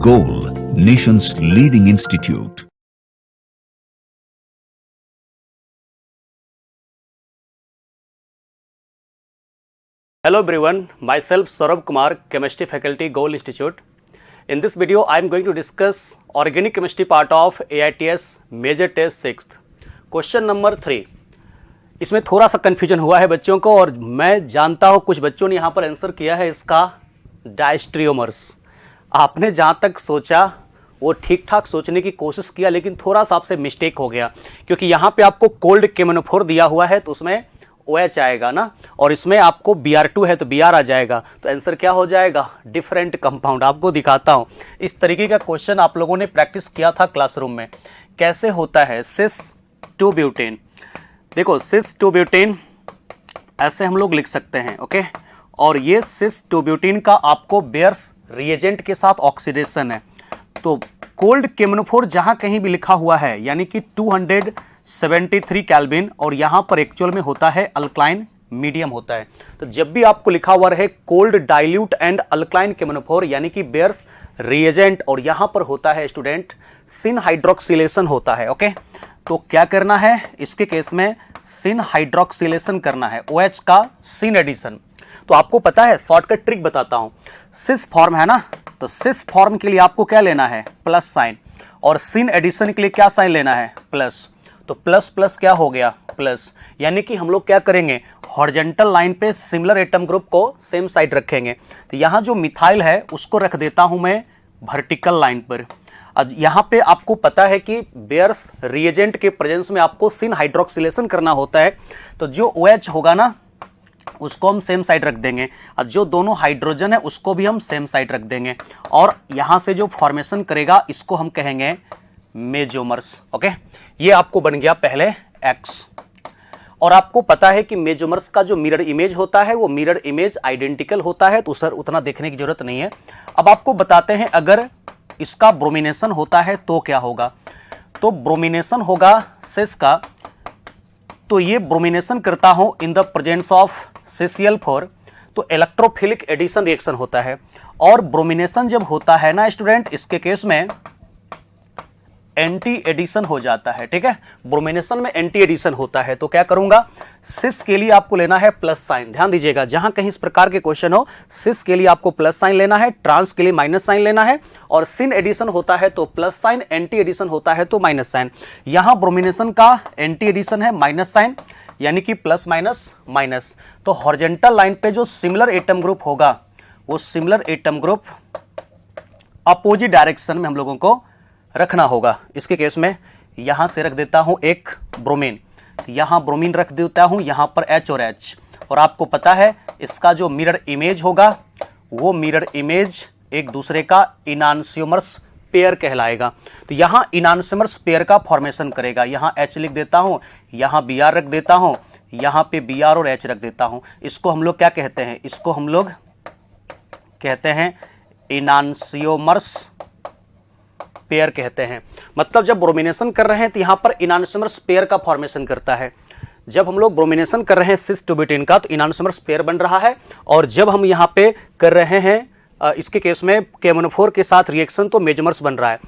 Goal, nation's leading institute. Hello everyone, myself Saurabh Kumar, Chemistry Faculty, Goal Institute. In this video, I am going to discuss Organic Chemistry part of AITS Major Test 6th. Question number 3. इसमें थोड़ा सा confusion हुआ है बच्चों को और मैं जानता हूं कुछ बच्चों ने यहाँ पर आंसर किया है इसका डायस्ट्रियोमर्स. आपने जहाँ तक सोचा वो ठीक ठाक सोचने की कोशिश किया, लेकिन थोड़ा सा आपसे मिस्टेक हो गया क्योंकि यहाँ पे आपको कोल्ड केमोनोफोर दिया हुआ है तो उसमें OH आएगा ना, और इसमें आपको Br2 है तो Br आ जाएगा, तो आंसर क्या हो जाएगा? Different compound. आपको दिखाता हूं इस तरीके का क्वेश्चन आप लोगों ने प्रैक्टिस किया था क्लासरूम में. कैसे होता है सिस 2 ब्यूटेन. देखो सिस 2 ब्यूटेन ऐसे हम लोग लिख सकते हैं, ओके. और ये सिस 2 ब्यूटेन का आपको बेयर्स रिएजेंट के साथ ऑक्सीडेशन है. तो कोल्ड केमोनोफोर जहां कहीं भी लिखा हुआ है यानी कि 273 केल्विन और यहां पर एक्चुअल में होता है अल्कलाइन मीडियम होता है. तो जब भी आपको लिखा हुआ रहे कोल्ड डाइल्यूट एंड अल्कलाइन केमोनोफोर यानी कि बेयर्स रिएजेंट और यहां पर होता है स्टूडेंट सिन हाइड्रोक्सिलेशन होता है, ओके. तो क्या करना है इसके केस में? सिन हाइड्रोक्सिलेशन करना है, OH का सिन एडिशन. तो आपको पता है शॉर्टकट ट्रिक बताता हूं. सिस फॉर्म है ना, तो सिस फॉर्म के लिए आपको क्या लेना है? Plus sign. और सिन एडिशन के लिए क्या साइन लेना है? प्लस. तो प्लस प्लस क्या हो गया? प्लस. यानी कि हम लोग क्या करेंगे? हॉरिजॉन्टल लाइन पे सिमिलर एटम ग्रुप को सेम साइड रखेंगे. तो यहां जो मिथाइल है उसको रख देता हूं मैं वर्टिकल लाइन पर. अब यहां पे आपको पता है कि बेयर्स रिएजेंट के प्रेजेंस में आपको सिन हाइड्रोक्सिलेशन करना होता है, तो जो OH होगा ना उसको हम सेम साइड रख देंगे और जो दोनों हाइड्रोजन है उसको भी हम सेम साइड रख देंगे. और यहां से जो फॉर्मेशन करेगा इसको हम कहेंगे मेजोमर्स, ओके. ये आपको बन गया पहले X. और आपको पता है कि मेजोमर्स का जो मिरर इमेज होता है वो मिरर इमेज आइडेंटिकल होता है, तो सर उतना देखने की जरूरत नहीं है. अब आपको बताते हैं अगर इसका ब्रोमिनेशन होता है तो क्या होगा. तो ब्रोमिनेशन होगा सिस का, तो ये ब्रोमिनेशन करता हूं in the presence of CCl4, तो इलेक्ट्रोफिलिक एडिशन रिएक्शन होता है. और ब्रोमिनेशन जब होता है ना स्टूडेंट, इसके केस में एंटी एडिशन हो जाता है, ठीक है. ब्रोमिनेशन में एंटी एडिशन होता है, तो क्या करूंगा? सिस के लिए आपको लेना है प्लस साइन. ध्यान दीजिएगा जहां कहीं इस प्रकार के क्वेश्चन हो, सिस के लिए आपको प्लस साइन लेना है, ट्रांस के लिए माइनस साइन लेना है. और सिन एडिशन होता है तो प्लस साइन, एंटी एडिशन होता है तो माइनस साइन. यहां ब्रोमिनेशन का एंटी एडिशन है माइनस साइन यानी कि प्लस माइनस माइनस. तो हॉरिजॉन्टल लाइन पे जो सिमिलर एटम ग्रुप होगा वो similar atom group opposite direction में हम लोगों को रखना होगा. इसके केस में यहां से रख देता हूं एक ब्रोमीन, यहां ब्रोमीन रख देता हूं, यहां पर H और H. और आपको पता है इसका जो मिरर इमेज होगा वो मिरर इमेज एक दूसरे का इनान्सियोमर्स पेयर कहलाएगा. तो यहां इनान्सियोमर्स पेयर का फॉर्मेशन करेगा. यहां H लिख देता हूं, यहां Br रख देता हूं, यहां पे Br और H रख देता हूं. इसको हम लोग क्या कहते हैं? इसको हम लोग कहते हैं इनान्सियोमर्स पेयर कहते हैं. मतलब जब ब्रोमिनेशन कर रहे हैं तो यहां पर इनान्सियोमर्स पेयर का फॉर्मेशन करता है. जब हम लोग ब्रोमिनेशन कर रहे हैं सिस 2 ब्यूटेन का तो इनान्सियोमर्स पेयर बन रहा है. और जब हम यहां पे कर रहे हैं इसके केस में केमोनोफोर के साथ रिएक्शन तो मेजोमर्स बन रहा है.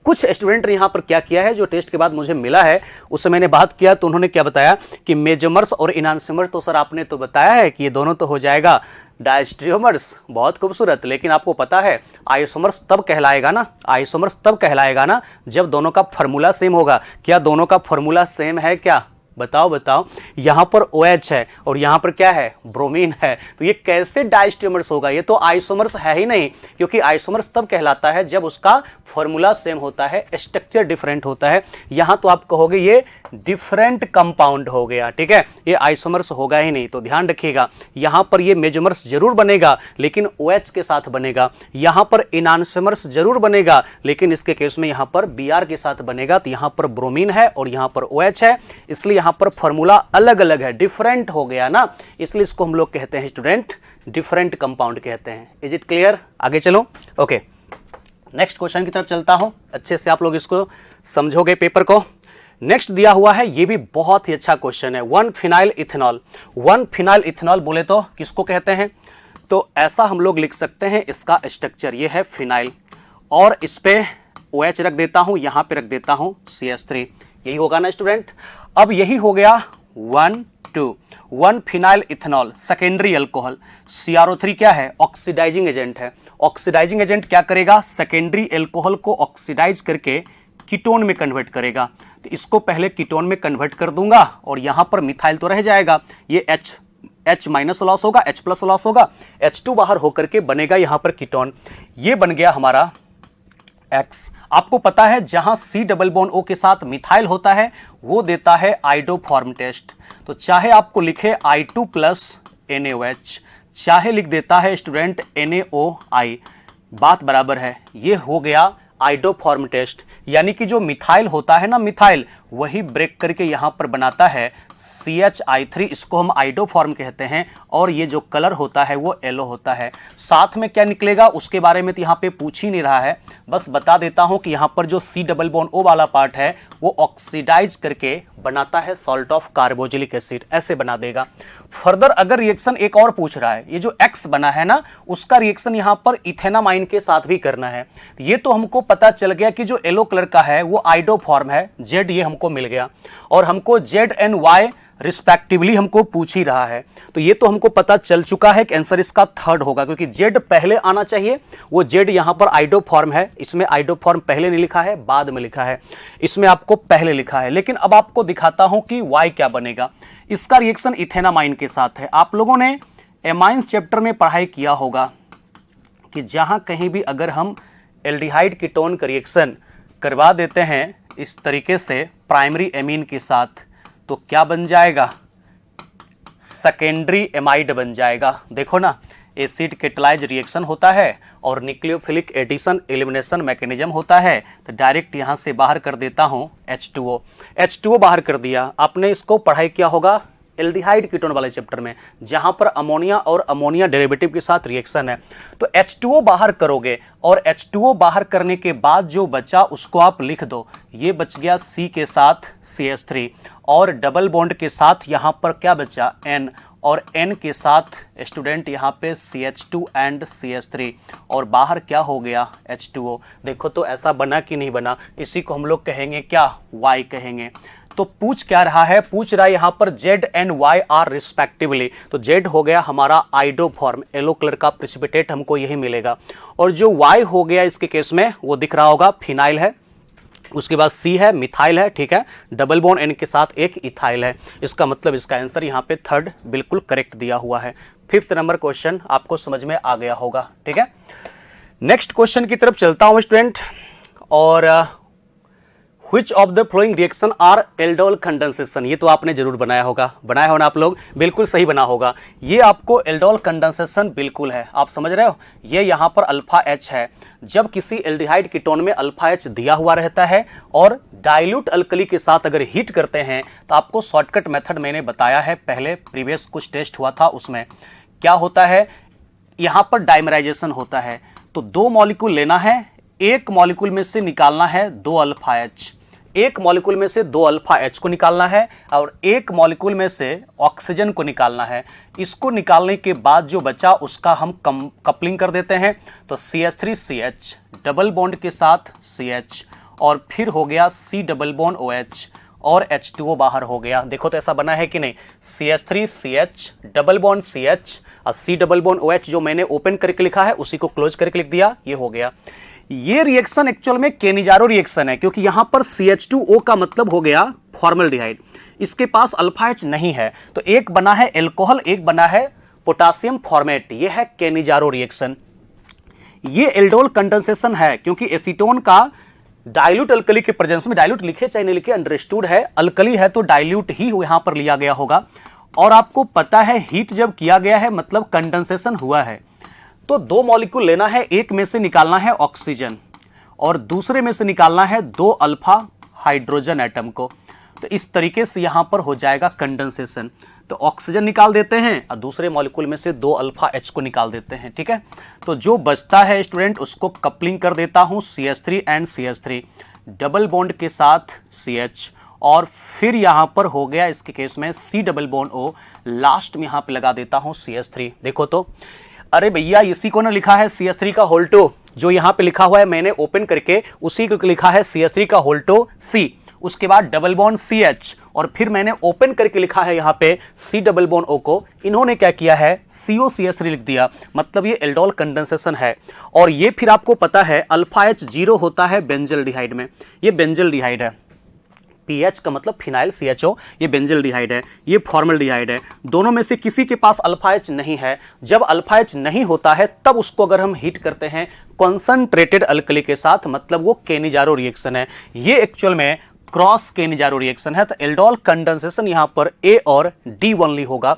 कुछ स्टूडेंट ने यहां पर क्या किया है, जो टेस्ट के बाद मुझे मिला है उससे मैंने बात किया तो उन्होंने क्या बताया कि मेजोमर्स और इनान्सियोमर्स, तो सर आपने तो बताया है कि ये दोनों तो हो जाएगा डायस्ट्रियोमर्स. बहुत खूबसूरत. लेकिन आपको पता है आइसोमर्स तब कहलाएगा ना, आइसोमर्स तब कहलाएगा ना जब दोनों का फॉर्मूला सेम होगा. क्या दोनों का फॉर्मूला सेम है क्या? बताओ बताओ. यहां पर OH है और यहां पर क्या है? ब्रोमीन है. तो ये कैसे डायस्ट्रियोमर्स होगा? ये तो आइसोमर्स है ही नहीं, क्योंकि आइसोमर्स तब कहलाता है जब उसका फॉर्मूला सेम होता है, स्ट्रक्चर डिफरेंट होता है. यहां तो आप कहोगे ये डिफरेंट कंपाउंड हो गया, ठीक है. ये आइसोमर्स होगा ही नहीं. तो ध्यान रखिएगा यहां पर ये मेजोमर्स जरूर बनेगा लेकिन OH के साथ बनेगा. यहां पर इनान्सियोमर्स जरूर बनेगा लेकिन इसके केस में यहां पर Br के साथ बनेगा. तो यहां पर ब्रोमीन है और यहां पर OH है, इसलिए यहां पर फॉर्मूला अलग अलग है, डिफरेंट हो गया ना, इसलिए इसको हम लोग कहते हैं स्टूडेंट डिफरेंट कंपाउंड कहते हैं. Is it clear? आगे चलो. ओके, नेक्स्ट क्वेश्चन की तरफ चलता हूं. अच्छे से आप लोग इसको समझोगे पेपर को. नेक्स्ट दिया हुआ है, ये भी बहुत ही अच्छा क्वेश्चन है. 1 फिनाइल इथेनॉल. 1 फिनाइल इथेनॉल बोले तो किसको कहते हैं? तो ऐसा हम लोग लिख सकते हैं इसका स्ट्रक्चर. ये है फिनाइल और इस पे OH रख देता हूं, यहां पे रख देता हूं CH3, यही होगा ना स्टूडेंट। अब यही हो गया 1 2 1 phenyl ethanol secondary alcohol. CrO3 क्या है? ऑक्सीडाइजिंग एजेंट है। ऑक्सीडाइजिंग एजेंट क्या करेगा? सेकेंडरी अल्कोहल को ऑक्सीडाइज करके कीटोन में कन्वर्ट करेगा। तो इसको पहले कीटोन में कन्वर्ट कर दूंगा और यहां पर मिथाइल तो रह जाएगा, ये H माइनस लॉस होगा, H प्लस लॉस होगा, H2 बाहर होकर के बनेगा यहां पर कीटोन। ये बन गया हमारा X। आपको पता है जहां C डबल बॉन्ड O के साथ मिथाइल होता है वो देता है आइडोफॉर्म टेस्ट। तो चाहे आपको लिखे I2 प्लस NaOH, चाहे लिख देता है स्टूडेंट NaOI, बात बराबर है। ये हो गया आइडोफॉर्म टेस्ट, यानी कि जो मिथाइल होता है ना, मिथाइल वही ब्रेक करके यहां पर बनाता है CHI3, इसको हम आइडोफॉर्म कहते हैं। और ये जो कलर होता है वो येलो होता है। साथ में क्या निकलेगा उसके बारे में तो यहां पे पूछ ही नहीं रहा है, बस बता देता हूं कि यहां पर जो C डबल बॉन्ड O वाला पार्ट है वो ऑक्सीडाइज करके बनाता है सॉल्ट ऑफ कार्बोक्सिलिक एसिड, ऐसे बना देगा। फर्दर अगर रिएक्शन एक और पूछ रहा है, ये जो X बना है ना उसका रिएक्शन यहां पर इथेनामाइन के साथ भी करना है। ये तो हमको पता चल गया कि जो येलो कलर का है वो आइडोफॉर्म है, Z ये हमको मिल गया। और हमको Z एंड Y रिस्पेक्टिवली हमको पूछ ही रहा है, तो ये तो हमको पता चल चुका है कि आंसर इसका थर्ड होगा, क्योंकि Z पहले आना चाहिए। वो Z यहां पर आइडोफॉर्म है, इसमें आइडोफॉर्म पहले नहीं लिखा है, बाद में लिखा है, इसमें आपको पहले लिखा है। लेकिन अब आपको दिखाता हूं कि Y क्या बनेगा। इसका रिएक्शन इथेनामाइन के साथ है। आप लोगों ने एमाइंस चैप्टर में पढ़ाई किया होगा कि जहां कहीं भी अगर हम एल्डिहाइड कीटोन का रिएक्शन करवा देते हैं इस तरीके से प्राइमरी एमीन के साथ, तो क्या बन जाएगा? सेकेंडरी एमाइड बन जाएगा। देखो ना, एसिड कैटालाइज रिएक्शन होता है और न्यूक्लियोफिलिक एडिशन एलिमिनेशन मैकेनिज्म होता है। तो डायरेक्ट यहां से बाहर कर देता हूं H2O बाहर कर दिया। आपने इसको पढ़ाई किया होगा एल्डिहाइड कीटोन वाले चैप्टर में, जहां पर अमोनिया और अमोनिया डेरिवेटिव के साथ रिएक्शन है। तो H2O बाहर करोगे और H2O बाहर करने के बाद जो बचा उसको आप लिख दो। ये बच गया C के साथ CH3 और डबल बॉन्ड के साथ यहां पर क्या बचा? N, और N के साथ स्टूडेंट यहां पे CH2 एंड CH3 और बाहर क्या हो गया? H2O। देखो तो ऐसा बना कि नहीं बना? इसी को हम लोग कहेंगे क्या? Y कहेंगे। तो पूछ क्या रहा है? पूछ रहा है यहां पर Z and Y are respectively. तो Z हो गया हमारा आइडोफॉर्म, येलो कलर का प्रेसिपिटेट हमको यही मिलेगा। और जो Y हो गया इसके केस में वो दिख रहा होगा, फिनाइल है, उसके बाद C है, मिथाइल है, ठीक है, डबल बॉन्ड N के साथ एक इथाइल है। इसका मतलब इसका आंसर यहां पे थर्ड बिल्कुल करेक्ट दिया हुआ है। 5th नंबर क्वेश्चन आपको समझ में आ गया होगा, ठीक है। नेक्स्ट क्वेश्चन की तरफ चलता हूं स्टूडेंट। और Which of the following reaction are aldol condensation? ये तो आपने जरूर बनाया होगा, बनाया हो ना आप लोग? बिल्कुल सही बना होगा। ये आपको एल्डोल कंडेंसेशन बिल्कुल है, आप समझ रहे हो। ये यहाँ पर अल्फा H है। जब किसी एल्डिहाइड कीटोन में अल्फा H दिया हुआ रहता है और डाइल्यूट अल्कली के साथ अगर हीट करते हैं, तो आपको शॉर्टकट मेथड मैंने बताया है पहले, प्रीवियस कुछ टेस्ट हुआ था उसमें। क्या होता है? यहाँ पर डाइमराइजेशन होता है। तो 2 मॉलिक्यूल लेना है, एक मॉलिक्यूल में से निकालना है 2 अल्फा H, एक मॉलिक्यूल में से 2 अल्फा H को निकालना है और एक मॉलिक्यूल में से ऑक्सीजन को निकालना है। इसको निकालने के बाद जो बचा उसका हम कपलिंग कर देते हैं। तो CH3CH डबल बॉन्ड के साथ CH और फिर हो गया C डबल बॉन्ड OH और H2O बाहर हो गया। देखो तो ऐसा बना है कि नहीं? CH3CH डबल बॉन्ड CH और C डबल बॉन्ड OH जो मैंने ओपन करके लिखा है उसी को क्लोज करके लिख दिया, ये हो गया। ये रिएक्शन एक्चुअल में केनिजारो रिएक्शन है, क्योंकि यहां पर CH2O का मतलब हो गया फॉर्मल्डिहाइड। इसके पास अल्फा H नहीं है, तो एक बना है एल्कोहल, एक बना है पोटासियम फॉर्मेट। ये है केनिजारो रिएक्शन। ये एल्डोल कंडेंसेशन है, क्योंकि एसीटोन का डाइल्यूट अल्कली के प्रेजेंस में, डाइल्यूट लिखे चाहे नहीं लिखे अंडरस्टूड है, अल्कली है तो डाइल्यूट ही यहां पर लिया गया होगा। और आपको पता है हीट जब किया गया है मतलब कंडेंसेशन हुआ है। तो 2 मॉलिक्यूल लेना है, एक में से निकालना है ऑक्सीजन और दूसरे में से निकालना है 2 अल्फा हाइड्रोजन एटम को। तो इस तरीके से यहां पर हो जाएगा कंडेंसेशन। तो ऑक्सीजन निकाल देते हैं और दूसरे मॉलिक्यूल में से 2 अल्फा H को निकाल देते हैं, ठीक है। तो जो बचता है स्टूडेंट उसको कपलिंग कर देता हूं CH3 and CH3 double bond के साथ CH और फिर यहां पर हो गया इसके केस में C double bond O, last में यहां पे लगा देता हूं CH3। देखो तो, अरे भैया इसी को ना लिखा है CH3 का होल 2, जो यहां पे लिखा हुआ है मैंने ओपन करके उसी को लिखा है CH3 का होल टू C, उसके बाद डबल बॉन्ड CH और फिर मैंने ओपन करके लिखा है यहां पे C डबल बॉन्ड O को, इन्होंने क्या किया है COCH3 लिख दिया, मतलब ये एल्डोल कंडेंसेशन है। और ये फिर आपको पता है अल्फा H 0 होता है बेंजल्डिहाइड में, ये बेंजल्डिहाइड है, PH का मतलब फिनाइल CHO, ये बेंजल्डिहाइड है, ये फॉर्मल्डिहाइड है। दोनों में से किसी के पास अल्फा H नहीं है। जब अल्फा H नहीं होता है तब उसको अगर हम हीट करते हैं कॉन्सनट्रेटेड अल्कली के साथ, मतलब वो केनिजारो रिएक्शन है। ये एक्चुअल में क्रॉस केनिजारो रिएक्शन है। तो एल्डोल कंडेंसेशन यहां पर A और D ओनली होगा,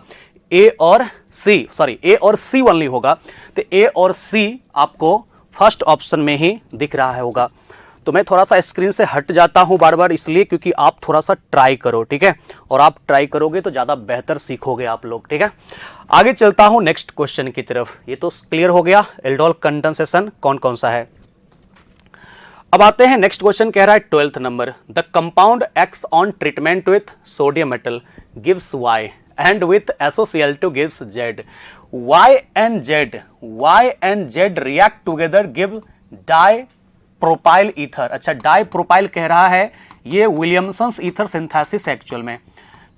A और C ओनली होगा। तो A और C आपको फर्स्ट ऑप्शन में ही दिख रहा है होगा। तो मैं थोड़ा सा स्क्रीन से हट जाता हूं बार बार इसलिए क्योंकि आप थोड़ा सा ट्राई करो, ठीक है, और आप ट्राई करोगे तो ज्यादा बेहतर सीखोगे आप लोग, ठीक है। आगे चलता हूं नेक्स्ट क्वेश्चन की तरफ। ये तो क्लियर हो गया एल्डोल कंडेंसेशन कौन कौन सा है। अब आते हैं नेक्स्ट क्वेश्चन, कह रहा है 12th number, the compound x on treatment with sodium metal gives Y and with SOCl2 gives Z. Y and Z react together give dipropyl ether. अच्छा, डाइप्रोपाइल कह रहा है, ये विलियमसन्स ईथर सिंथेसिस एक्चुअल में,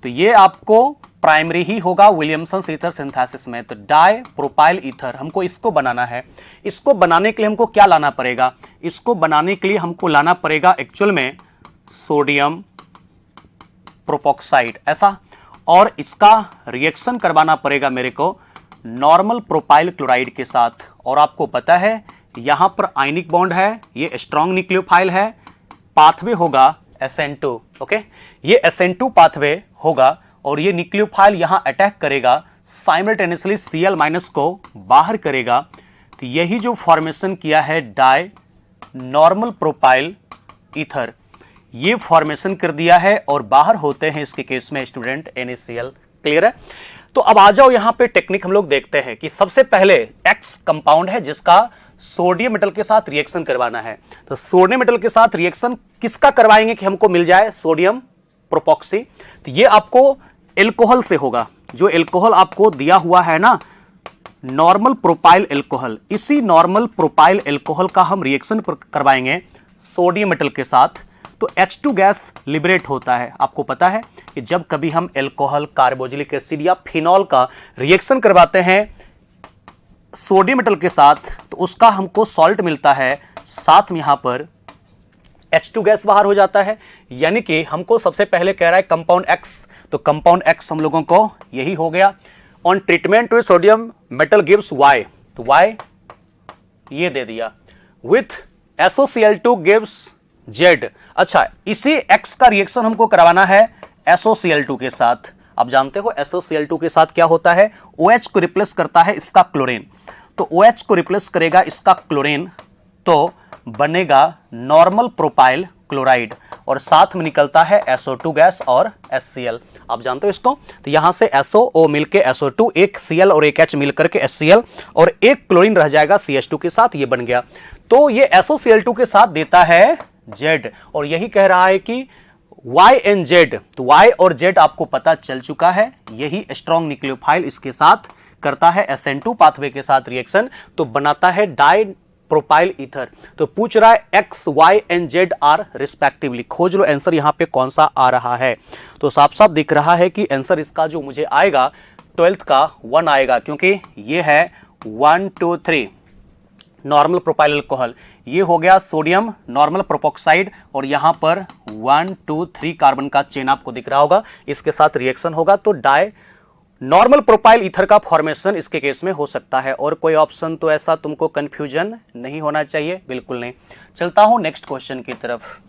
तो ये आपको प्राइमरी ही होगा विलियमसन्स ईथर सिंथेसिस में। तो डाइप्रोपाइल ईथर हमको इसको बनाना है। इसको बनाने के लिए हमको क्या लाना पड़ेगा, इसको बनाने के लिए हमको लाना पड़ेगा एक्चुअल में सोडियम प्रोपोक्साइड ऐसा, और इसका रिएक्शन करवाना पड़ेगा मेरे को नॉर्मल प्रोपाइल क्लोराइड के साथ। और आपको पता है यहां पर आयनिक बॉन्ड है, ये स्ट्रॉन्ग न्यूक्लियोफाइल है, पाथवे होगा SN2, ओके, ये SN2 पाथवे होगा और ये न्यूक्लियोफाइल यहां अटैक करेगा, साइमल्टेनियसली Cl- को बाहर करेगा। तो यही जो फॉर्मेशन किया है डाई नॉर्मल प्रोपाइल ईथर, ये फॉर्मेशन कर दिया है और बाहर होते हैं इसके केस में स्टूडेंट NaCl। क्लियर है। तो अब आ जाओ यहां पे टेक्निक हम लोग देखते हैं कि सबसे पहले X कंपाउंड है जिसका सोडियम मेटल के साथ रिएक्शन करवाना है। तो सोडियम मेटल के साथ रिएक्शन किसका करवाएंगे कि हमको मिल जाए सोडियम प्रोपोक्सी। तो ये आपको एल्कोहल से होगा, जो एल्कोहल आपको दिया हुआ है ना नॉर्मल प्रोपाइल एल्कोहल, इसी नॉर्मल प्रोपाइल एल्कोहल का हम रिएक्शन करवाएंगे सोडियम मेटल के साथ। तो H2 गैस लिबरेट होता है। आपको पता है कि जब कभी हम एल्कोहल, कार्बोक्सिलिक एसिड या फिनॉल का रिएक्शन करवाते हैं सोडियम मेटल के साथ तो उसका हमको सॉल्ट मिलता है, साथ में यहां पर H2 गैस बाहर हो जाता है। यानी कि हमको सबसे पहले कह रहा है कंपाउंड X, तो कंपाउंड X हम लोगों को यही हो गया। On treatment with sodium metal gives Y, तो Y ये दे दिया, विथ SOCl2 गिव्स Z। अच्छा, इसी X का रिएक्शन हमको करवाना है SOCl2 के साथ। आप जानते हो SOCl2 के साथ क्या होता है, OH को रिप्लेस करता है इसका क्लोरीन, तो OH को रिप्लेस करेगा इसका क्लोरीन, तो बनेगा नॉर्मल प्रोपाइल क्लोराइड और साथ में निकलता है SO2 गैस और HCl। आप जानते हो इसको। तो यहां से SO मिलके SO2, एक Cl और एक H मिलकर के HCl और एक क्लोरीन रह जाएगा CH2 के साथ, ये बन गया। तो ये SOCl2 के साथ देता है Z और यही कह रहा है कि Y and Z, तो Y और Z आपको पता चल चुका है, यही स्ट्रॉन्ग न्यूक्लियोफाइल इसके साथ करता है SN2 पाथवे के साथ रिएक्शन, तो बनाता है डाई प्रोपाइल ईथर। तो पूछ रहा है X, Y and Z are respectively, खोज लो आंसर यहां पे कौन सा आ रहा है। तो साफ साफ दिख रहा है कि आंसर इसका जो मुझे आएगा 12th का 1 आएगा, क्योंकि ये है 1 2 3 नॉर्मल प्रोपाइल अल्कोहल, ये हो गया सोडियम नॉर्मल प्रोपोक्साइड और यहां पर 1 2 3 कार्बन का चेन आपको दिख रहा होगा, इसके साथ रिएक्शन होगा तो डाई नॉर्मल प्रोपाइल ईथर का फॉर्मेशन इसके केस में हो सकता है। और कोई ऑप्शन तो ऐसा तुमको कंफ्यूजन नहीं होना चाहिए, बिल्कुल नहीं। चलता हूं नेक्स्ट क्वेश्चन की तरफ।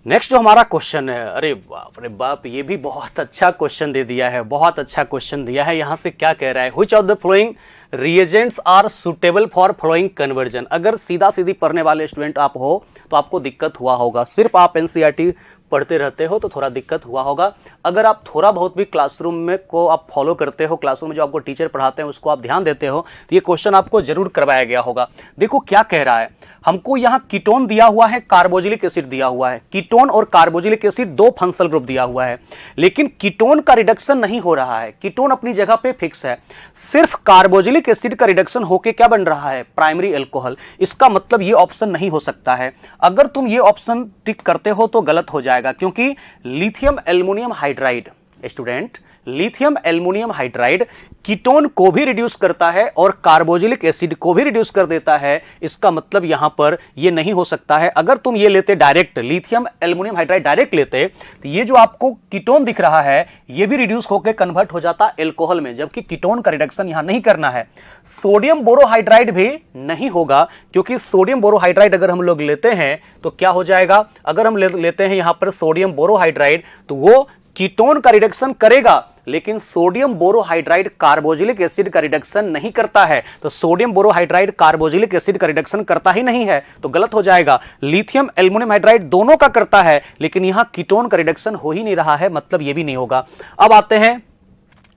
नेक्स्ट जो हमारा क्वेश्चन है, अरे बाप, ये भी बहुत अच्छा क्वेश्चन दे दिया है, बहुत अच्छा क्वेश्चन दिया है। यहां से क्या कह रहा है, which of the following reagents are suitable for following conversion. अगर सीधा सीधी पढ़ने वाले स्टूडेंट आप हो तो आपको दिक्कत हुआ होगा, सिर्फ आप एनसीईआरटी पढ़ते रहते हो तो थोड़ा दिक्कत हुआ होगा। अगर आप थोड़ा बहुत भी क्लासरूम में को आप फॉलो करते हो, क्लासरूम में जो आपको टीचर पढ़ाते हैं उसको आप ध्यान देते हो, तो ये क्वेश्चन आपको जरूर करवाया गया होगा। देखो क्या कह रहा है, हमको यहां कीटोन दिया हुआ है, कार्बोक्सिलिक एसिड दिया हुआ है। कीटोन और कार्बोक्सिलिक एसिड दो फंक्शनल ग्रुप दिया हुआ है, लेकिन कीटोन का रिडक्शन नहीं हो रहा है, कीटोन अपनी जगह पे फिक्स है। सिर्फ कार्बोक्सिलिक कार्बोजिलिक एसिड का रिडक्शन होके क्या बन रहा है, प्राइमरी अल्कोहल। इसका मतलब ये ऑप्शन नहीं हो सकता है। अगर तुम ये ऑप्शन टिक करते हो तो गलत हो जाएगा, क्योंकि lithium aluminium hydride, student, lithium aluminium hydride ketone को भी रिड्यूस करता है और कार्बोजिलिक एसिड को भी रिड्यूस कर देता है। इसका मतलब यहां पर ये नहीं हो सकता है। अगर तुम ये लेते direct, lithium aluminium hydride direct लेते, तो ये जो आपको कीटोन दिख रहा है ये भी रिड्यूस होकर कन्वर्ट हो जाता एल्कोहल में, जबकि कीटोन का रिडक्शन यहां नहीं करना है। सोडियम बोरोहाइड्राइड भी नहीं होगा, क्योंकि सोडियम बोरोहाइड्राइड अगर हम लोग लेते हैं तो क्या हो जाएगा, अगर हम लेते हैं यहां पर सोडियम बोरोहाइड्राइड तो वो कीटोन का रिडक्शन करेगा, लेकिन सोडियम बोरोहाइड्राइड कार्बोजिलिक एसिड का रिडक्शन नहीं करता है। तो सोडियम बोरोहाइड्राइड कार्बोजिलिक एसिड का रिडक्शन करता ही नहीं है, तो गलत हो जाएगा। लिथियम एल्युमिनियम हाइड्राइड दोनों का करता है, लेकिन यहां कीटोन का रिडक्शन हो ही नहीं रहा है, मतलब यह भी नहीं होगा। अब आते हैं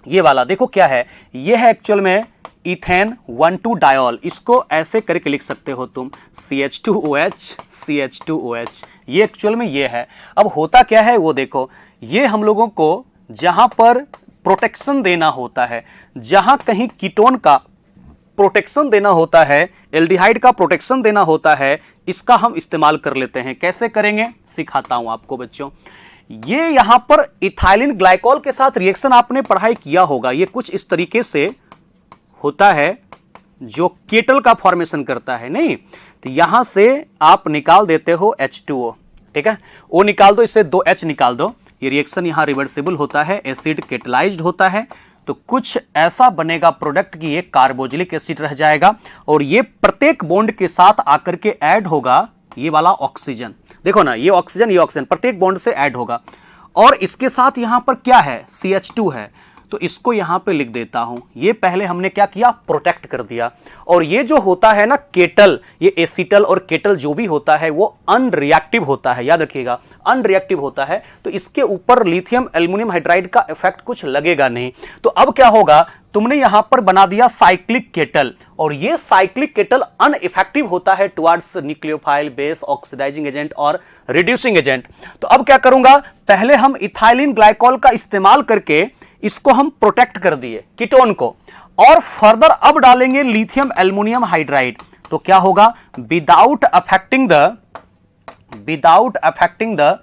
ये वाला, देखो क्या है, यह है एक्चुअल में इथेन 1,2 डायोल। इसको ऐसे करके लिख सकते हो तुम, CH2OH CH2OH, ये एक्चुअल में ये है। अब होता क्या है वो देखो, ये हम लोगों को जहां पर प्रोटेक्शन देना होता है, जहां कहीं कीटोन का प्रोटेक्शन देना होता है, एल्डिहाइड का प्रोटेक्शन देना होता है, इसका हम इस्तेमाल कर लेते हैं। कैसे करेंगे सिखाता हूं आपको बच्चों। ये यहां पर इथाइलिन ग्लाइकॉल के साथ रिएक्शन आपने पढ़ाई किया होगा। ये कुछ इस तरीके से होता है जो केटल का फॉर्मेशन करता है, नहीं तो यहां से आप निकाल देते हो H2O, ठीक है, O निकाल दो, इससे 2H निकाल दो। ये रिएक्शन यहां रिवर्सिबल होता है, एसिड केटलाइज्ड होता है, तो कुछ ऐसा बनेगा प्रोडक्ट की ये कार्बोजिलिक एसिड रह जाएगा, और ये प्रत्येक बॉन्ड के साथ आकर के ऐड होगा ये वाला ऑक्सीजन। देखो ना, ये ऑक्सीजन प्रत्येक बॉन्ड से ऐड होगा, और इसके साथ यहां पर क्या है, CH2 है, तो इसको यहां पे लिख देता हूं। ये पहले हमने क्या किया, प्रोटेक्ट कर दिया। और ये जो होता है ना केटल, ये एसिटल और केटल जो भी होता है वो अनरिएक्टिव होता है, याद रखिएगा, अनरिएक्टिव होता है, तो इसके ऊपर लिथियम एल्युमिनियम हाइड्राइड का इफेक्ट कुछ लगेगा नहीं। तो अब क्या होगा, तुमने यहां पर बना दिया साइक्लिक केटल, और ये साइक्लिक केटल अनइफेक्टिव होता है towards nucleophile, base, oxidising agent और रिड्यूसिंग एजेंट। तो अब क्या करूंगा, पहले हम इथाइलिन ग्लाइकॉल का इस्तेमाल करके इसको हम प्रोटेक्ट कर दिए कीटोन को, और फर्दर अब डालेंगे लिथियम एल्युमिनियम हाइड्राइड। तो क्या होगा, without affecting the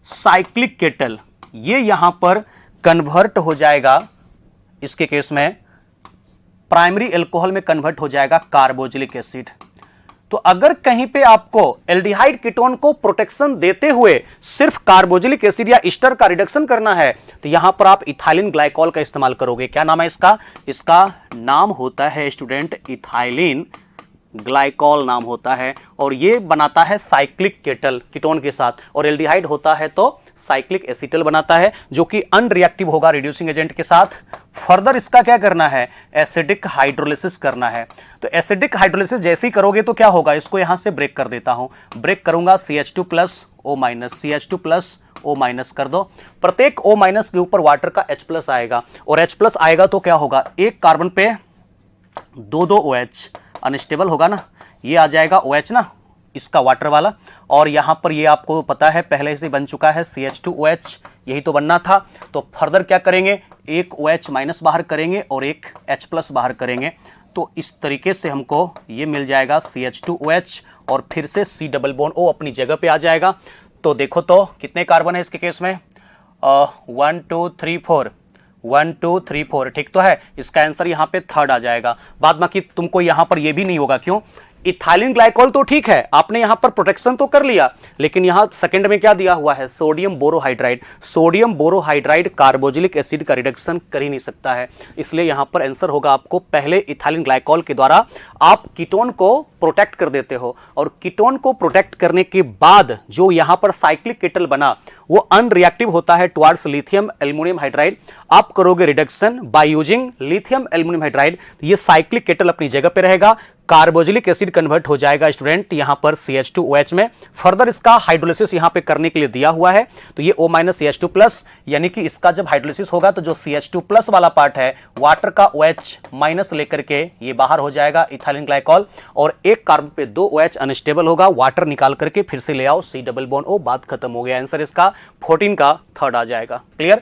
cyclic kettle, ये यहां पर कन्वर्ट हो जाएगा, इसके केस में प्राइमरी अल्कोहल में कन्वर्ट हो जाएगा कार्बोजिलिक एसिड। तो अगर कहीं पे आपको एल्डिहाइड कीटोन को प्रोटेक्शन देते हुए सिर्फ कार्बोजिलिक एसिड या ईस्टर का रिडक्शन करना है, तो यहां पर आप इथाइलिन ग्लाइकॉल का इस्तेमाल करोगे। क्या नाम है इसका, इसका नाम होता है स्टूडेंट इथाइलिन ग्लाइकॉल नाम होता है, और ये बनाता है साइक्लिक केटल कीटोन के साथ, और एल्डिहाइड होता है तो साइक्लिक एसिटल बनाता है, जो कि अनरिएक्टिव होगा रिड्यूसिंग एजेंट के साथ। फर्दर इसका क्या करना है, एसिडिक हाइड्रोलिसिस करना है। तो एसिडिक हाइड्रोलिसिस जैसे ही करोगे तो क्या होगा, इसको यहां से ब्रेक कर देता हूं, ब्रेक करूंगा, CH2+O-, CH2+O- कर दो। प्रत्येक O- के ऊपर वाटर का H+ आएगा, और H+ आएगा तो क्या होगा, एक कार्बन पे 2 OH, अनस्टेबल होगा ना, ये आ जाएगा OH ना, इसका वाटर वाला, और यहां पर ये आपको पता है पहले से बन चुका है CH2OH, यही तो बनना था। तो फर्दर क्या करेंगे, एक OH- बाहर करेंगे और एक H+ बाहर करेंगे, तो इस तरीके से हमको ये मिल जाएगा CH2OH, और फिर से C+O अपनी जगह पे आ जाएगा। तो देखो तो कितने कार्बन है इसके केस में, 1 2 3 4, 1 2 3 4, ठीक तो है। इसका आंसर यहां पे 3rd आ जाएगा। बाद बाकी तुमको यहां पर यह भी नहीं होगा, क्यों, इथाइलिन ग्लाइकॉल तो ठीक है, आपने यहां पर प्रोटेक्शन तो कर लिया, लेकिन यहां सेकंड में क्या दिया हुआ है, sodium borohydride. Sodium borohydride carboxylic acid का रिडक्शन कर ही नहीं सकता है, इसलिए यहां पर आंसर होगा आपको पहले इथाइलिन ग्लाइकॉल के द्वारा आप कीटोन को प्रोटेक्ट कर देते हो, और कीटोन को प्रोटेक्ट करने के बाद जो यहां पर साइक्लिक केटल बना वो अनरिएक्टिव होता है टुवर्ड्स लिथियम एल्युमिनियम हाइड्राइड। आप करोगे reduction by using lithium aluminium hydride, ये साइक्लिक केटल अपनी जगह पे रहेगा, कार्बोजिलिक एसिड कन्वर्ट हो जाएगा स्टूडेंट यहां पर CH2OH में। फर्दर इसका हाइड्रोलिसिस यहां पे करने के लिए दिया हुआ है, तो ये O- CH2+, यानी कि इसका जब हाइड्रोलिसिस होगा तो जो CH2+ वाला पार्ट है वाटर का OH- लेकर के ये बाहर हो जाएगा इथाइलिन ग्लाइकॉल, और एक कार्बन पे 2 OH अनस्टेबल होगा, वाटर निकाल करके फिर से ले आओ C+O, बात खत्म हो गया। आंसर इसका 14 का 3rd आ जाएगा। क्लियर,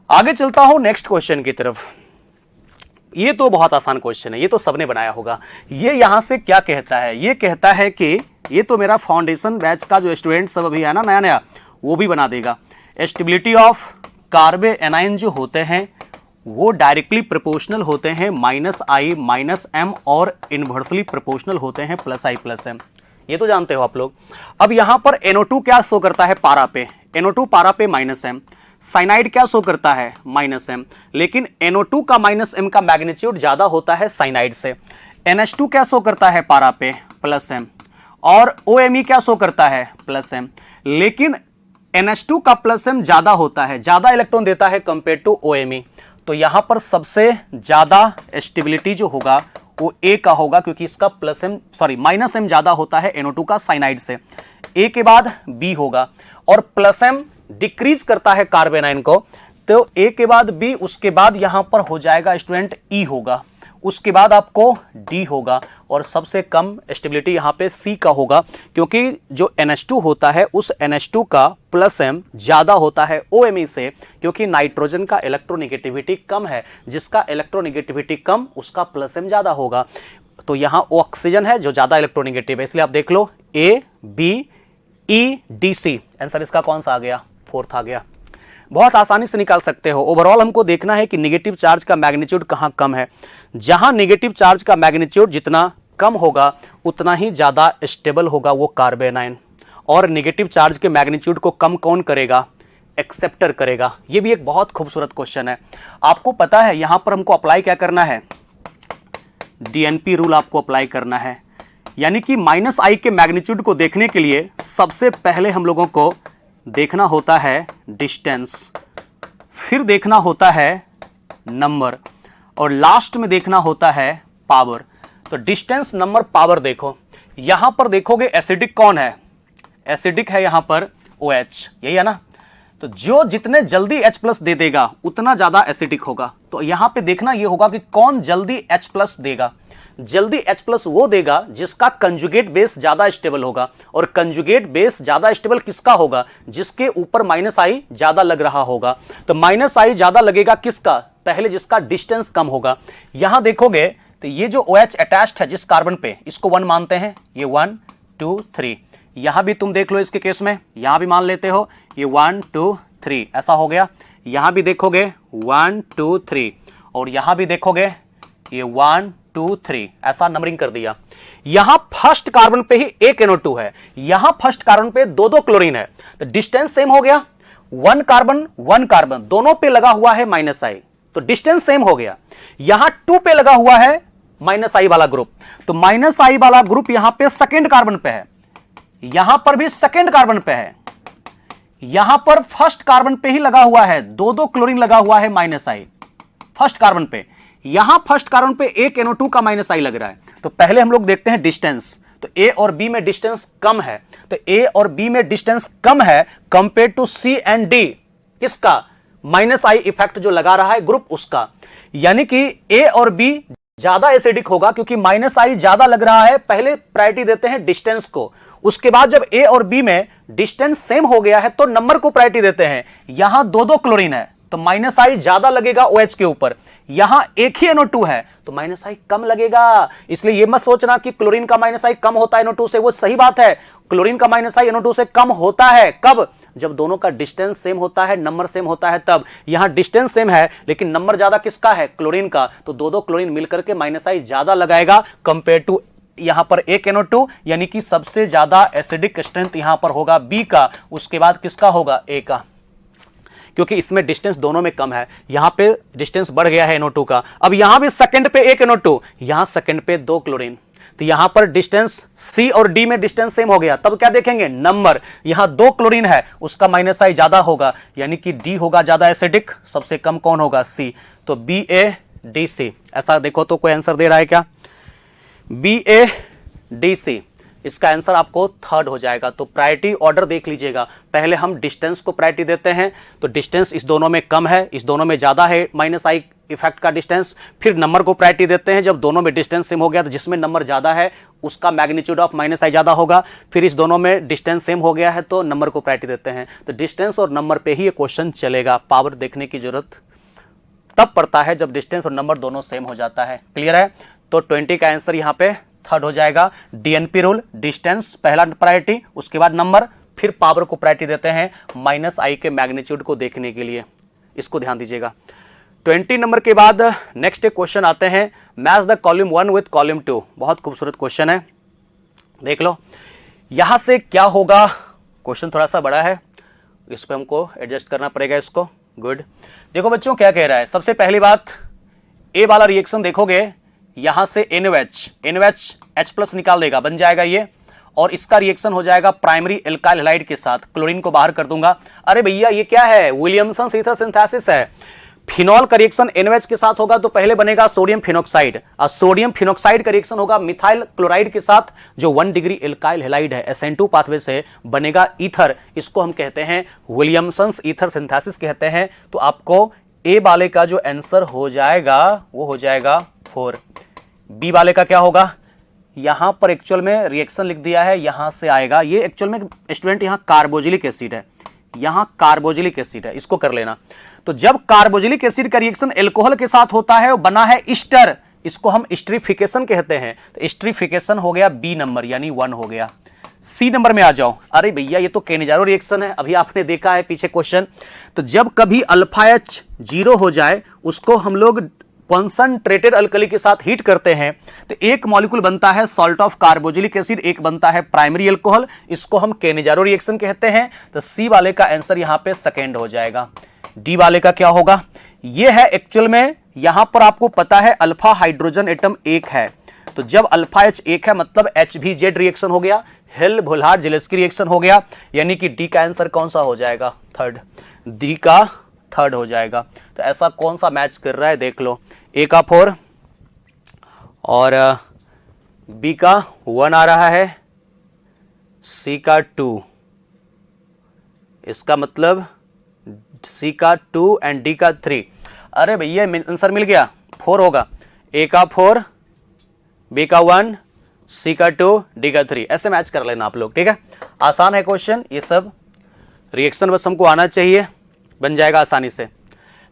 आगे चलता हूं नेक्स्ट क्वेश्चन की तरफ। ये तो बहुत आसान क्वेश्चन है, ये तो सबने बनाया होगा। ये यहां से क्या कहता है, ये कहता है कि ये तो मेरा फाउंडेशन बैच का जो स्टूडेंट सब अभी है ना नया नया, वो भी बना देगा। स्टेबिलिटी ऑफ कार्बन एनाइन जो होते हैं वो डायरेक्टली प्रोपोर्शनल होते हैं -I -M और इनवर्सली प्रोपोर्शनल होते हैं +I+M। ये तो जानते हो आप लोग। अब यहां पर NO2 क्या शो करता है पारा पे, NO2 पारा पे -M, साइनाइड क्या शो करता है -M, लेकिन NO2 का -M का मैग्नीट्यूड ज्यादा होता है साइनाइड से। NH2 क्या शो करता है पारा पे +M, और OMe क्या शो करता है +M, लेकिन NH2 का +M ज्यादा होता है, ज्यादा इलेक्ट्रॉन देता है कंपेयर टू OMe। तो यहां पर सबसे ज्यादा स्टेबिलिटी जो होगा वो A का होगा, क्योंकि इसका -M ज्यादा होता है NO2 का साइनाइड से। A के बाद B होगा, और +M डिक्रीज करता है कार्बन आयन को, तो A के बाद B, उसके बाद यहां पर हो जाएगा स्टूडेंट E होगा, उसके बाद आपको D होगा, और सबसे कम स्टेबिलिटी यहां पे C का होगा, क्योंकि जो NH2 होता है उस NH2 का +M ज्यादा होता है OMe से, क्योंकि नाइट्रोजन का इलेक्ट्रोनेगेटिविटी कम है, जिसका इलेक्ट्रोनेगेटिविटी कम उसका +M ज्यादा होगा। तो यहां ऑक्सीजन है जो ज्यादा इलेक्ट्रोनेगेटिव है, इसलिए आप देख लो A B E D C, answer इसका कौन सा आ गया, 4th आ गया। बहुत आसानी से निकाल सकते हो। ओवरऑल हमको देखना है कि नेगेटिव चार्ज का मैग्नीट्यूड कहां कम है। जहां नेगेटिव चार्ज का मैग्नीट्यूड जितना कम होगा उतना ही ज्यादा स्टेबल होगा वो कार्बन आयन। और नेगेटिव चार्ज के मैग्नीट्यूड को कम कौन करेगा, एक्सेप्टर करेगा। ये भी एक बहुत खूबसूरत क्वेश्चन है। आपको पता है यहां पर हमको अप्लाई क्या करना है, DNP रूल आपको अप्लाई करना है। यानी कि -I के मैग्नीट्यूड को देखने के लिए सबसे पहले हम लोगों को देखना होता है डिस्टेंस, फिर देखना होता है नंबर, और लास्ट में देखना होता है पावर। तो डिस्टेंस, नंबर, पावर देखो। यहां पर देखोगे एसिडिक कौन है, एसिडिक है यहां पर OH, यही है ना। तो जो जितने जल्दी H+ दे देगा उतना ज्यादा एसिडिक होगा। तो यहां पे देखना यह होगा कि कौन जल्दी H+ देगा। जल्दी H+ वो देगा जिसका कंजुगेट बेस ज्यादा स्टेबल होगा, और कंजुगेट बेस ज्यादा स्टेबल किसका होगा, जिसके ऊपर -I ज्यादा लग रहा होगा। तो -I ज्यादा लगेगा किसका, पहले जिसका डिस्टेंस कम होगा। यहां देखोगे तो ये जो OH अटैच्ड है जिस कार्बन पे, इसको 1 मानते हैं, ये 1 2 3। यहां भी तुम देख लो इसके केस में, यहां भी मान लेते हो ये 1 2 3, ऐसा हो गया। यहां भी देखोगे 1 2 3, और यहां भी देखोगे ये 1 2 3, ऐसा नंबरिंग कर दिया। यहां फर्स्ट कार्बन पे ही एक NO2 है, यहां फर्स्ट कार्बन पे 2 क्लोरीन है, तो डिस्टेंस सेम हो गया। 1 कार्बन दोनों पे लगा हुआ है -I, तो डिस्टेंस सेम हो गया। यहां 2 पे लगा हुआ है -I वाला ग्रुप, तो -I वाला ग्रुप यहां पे सेकेंड कार्बन पे है, यहां पर भी सेकेंड कार्बन पे है, यहां पर फर्स्ट कार्बन पे ही लगा हुआ है, 2 क्लोरीन लगा हुआ है -I फर्स्ट कार्बन पे। यहां फर्स्ट कार्बन पे एक NO2 का -I लग रहा है। तो पहले हम लोग देखते हैं डिस्टेंस, तो A और B में डिस्टेंस कम है, तो A और B में डिस्टेंस कम है compare to C and D, किसका, -I इफेक्ट जो लगा रहा है ग्रुप उसका। यानी कि A और B ज्यादा एसिडिक होगा क्योंकि -I ज्यादा लग रहा है। पहले प्रायोरिटी देते हैं डिस्टेंस को, उसके बाद जब A और B में डिस्टेंस सेम हो गया है तो नंबर को प्रायोरिटी देते हैं। यहां 2 क्लोरीन है तो -I ज्यादा लगेगा OH के ऊपर, यहां एक ही NO2 है तो -I कम लगेगा। इसलिए यह मत सोचना कि क्लोरीन का -I कम होता है NO2 से, वो सही बात है, क्लोरीन का -I NO2 से कम होता है। कब, जब दोनों का डिस्टेंस सेम होता है, नंबर सेम होता है तब। यहां डिस्टेंस सेम है लेकिन नंबर ज्यादा किसका है, क्लोरीन का, तो 2 क्लोरीन मिलकर के -I ज्यादा लगाएगा कंपेयर टू यहां पर एक NO2, यानी कि सबसे ज्यादा एसिडिक स्ट्रेंथ यहां पर होगा B का, उसके बाद किसका होगा, A का, क्योंकि इसमें डिस्टेंस दोनों में कम है। यहां पे डिस्टेंस बढ़ गया है NO2 का। अब यहां भी सेकंड पे एक NO2, यहां सेकंड पे 2 क्लोरीन, तो यहां पर डिस्टेंस C और D में डिस्टेंस सेम हो गया। तब क्या देखेंगे, नंबर, यहां 2 क्लोरीन है उसका -I ज्यादा होगा, यानी कि D होगा ज्यादा एसिडिक, सबसे कम कौन होगा, C, तो BADC। ऐसा देखो तो कोई आंसर दे रहा है क्या, BADC, इसका आंसर आपको 3rd हो जाएगा। तो प्रायोरिटी ऑर्डर देख लीजिएगा, पहले हम डिस्टेंस को प्रायोरिटी देते हैं, तो डिस्टेंस इस दोनों में कम है, इस दोनों में ज्यादा है -I इफेक्ट का डिस्टेंस। फिर नंबर को प्रायोरिटी देते हैं, जब दोनों में डिस्टेंस सेम हो गया तो जिसमें नंबर ज्यादा है उसका मैग्नीट्यूड ऑफ -I ज्यादा होगा। फिर इस दोनों में डिस्टेंस सेम हो गया है तो नंबर को प्रायोरिटी देते हैं। तो डिस्टेंस और नंबर पे ही ये क्वेश्चन चलेगा, पावर देखने की जरूरत तब पड़ता है जब डिस्टेंस और नंबर दोनों सेम हो जाता है। क्लियर है? तो 20 का आंसर यहां पे थर्ड हो जाएगा। डीएनपी रूल, डिस्टेंस पहला प्रायोरिटी, उसके बाद नंबर, फिर पावर को प्रायोरिटी देते हैं -i के मैग्नीट्यूड को देखने के लिए। इसको ध्यान दीजिएगा। 20 नंबर के बाद नेक्स्ट एक क्वेश्चन आते हैं, match the column 1 with column 2। बहुत खूबसूरत क्वेश्चन है, देख लो। यहां से क्या होगा, क्वेश्चन थोड़ा सा बड़ा है, इस पे हमको एडजस्ट करना पड़ेगा इसको। गुड। देखो बच्चों क्या कह रहा है, सबसे पहली बात ए वाला रिएक्शन देखोगे, यहां से NOH H+ निकाल देगा, बन जाएगा ये, और इसका रिएक्शन हो जाएगा प्राइमरी एल्काइल हैलाइड के साथ। क्लोरीन को बाहर कर दूंगा। अरे भैया ये क्या है, विलियमसन ईथर सिंथेसिस है। फिनॉल का रिएक्शन NOH के साथ होगा तो पहले बनेगा सोडियम फिनॉक्साइड, और सोडियम फिनॉक्साइड का रिएक्शन होगा मिथाइल क्लोराइड के साथ, जो 1 डिग्री एल्काइल हैलाइड है, SN2 पाथवे से बनेगा ईथर। इसको हम कहते हैं विलियमसन ईथर सिंथेसिस कहते हैं। तो आपको ए वाले का जो आंसर हो जाएगा वो हो जाएगा 4। बी वाले का क्या होगा, यहां पर एक्चुअल में रिएक्शन लिख दिया है, यहां से आएगा ये। एक्चुअल में स्टूडेंट यहां कार्बोजिलिक एसिड है, यहां कार्बोजिलिक एसिड है, इसको कर लेना। तो जब कार्बोजिलिक एसिड का रिएक्शन एल्कोहल के साथ होता है वो बना है ईस्टर, इसको हम एस्टरिफिकेशन कहते हैं। तो एस्टरिफिकेशन हो गया बी नंबर, यानी 1 हो गया। सी नंबर में आ जाओ। अरे भैया ये तो केनिजारो रिएक्शन है, अभी आपने देखा है पीछे क्वेश्चन। तो जब कभी अल्फा H 0 हो जाए उसको हम लोग कॉन्सनट्रेटेड अल्कली के साथ हीट करते हैं, तो एक मॉलिक्यूल बनता है सॉल्ट ऑफ कार्बोजिलिक एसिड, एक बनता है प्राइमरी अल्कोहल, इसको हम केनिजारो रिएक्शन कहते हैं। तो सी वाले का आंसर यहां पे सेकेंड हो जाएगा। डी वाले का क्या होगा, ये है एक्चुअल में, यहां पर आपको पता है अल्फा हाइड्रोजन एटम 1 है, तो जब अल्फा H 1 है मतलब HVZ रिएक्शन हो गया, हिल भुल्हार जिलेस्की रिएक्शन हो गया, यानी कि डी का आंसर कौन सा हो जाएगा, थर्ड। डी का थर्ड हो जाएगा। तो ऐसा कौन सा मैच कर रहा है देख लो, ए का 4 और बी का 1 आ रहा है, सी का 2, इसका मतलब सी का 2 एंड डी का 3। अरे भैया आंसर मिल गया, 4 होगा। ए का 4, बी का 1, सी का 2, डी का 3, ऐसे मैच कर लेना आप लोग, ठीक है। आसान है क्वेश्चन, ये सब रिएक्शन बस हमको आना चाहिए, बन जाएगा आसानी से।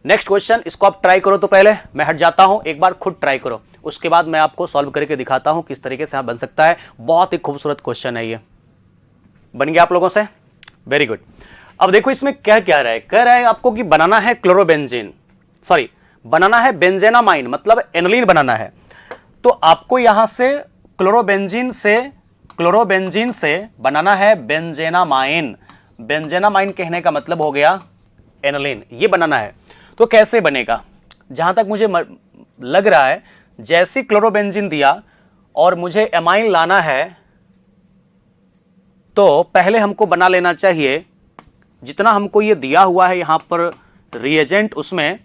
नेक्स्ट क्वेश्चन, इसको आप ट्राई करो। तो पहले मैं हट जाता हूं, एक बार खुद ट्राई करो, उसके बाद मैं आपको सॉल्व करके दिखाता हूं किस तरीके से बन सकता है। बहुत ही खूबसूरत क्वेश्चन है ये, बन गया आप लोगों से, वेरी गुड। अब देखो इसमें क्या कह रहा है, कह रहा है आपको कि बनाना है क्लोरोबेंजीन, सॉरी बनाना है बेंजेनामाइन, मतलब एनोलिन बनाना है। तो आपको यहां से क्लोरोबेंजीन से बनाना है बेंजेनामाइन। बेंजेनामाइन कहने का मतलब हो गया एनोलिन, ये बनाना है। तो कैसे बनेगा, जहां तक मुझे लग रहा है जैसे क्लोरोबेंजीन दिया और मुझे एमाइन लाना है, तो पहले हमको बना लेना चाहिए, जितना हमको ये दिया हुआ है यहां पर रिएजेंट, उसमें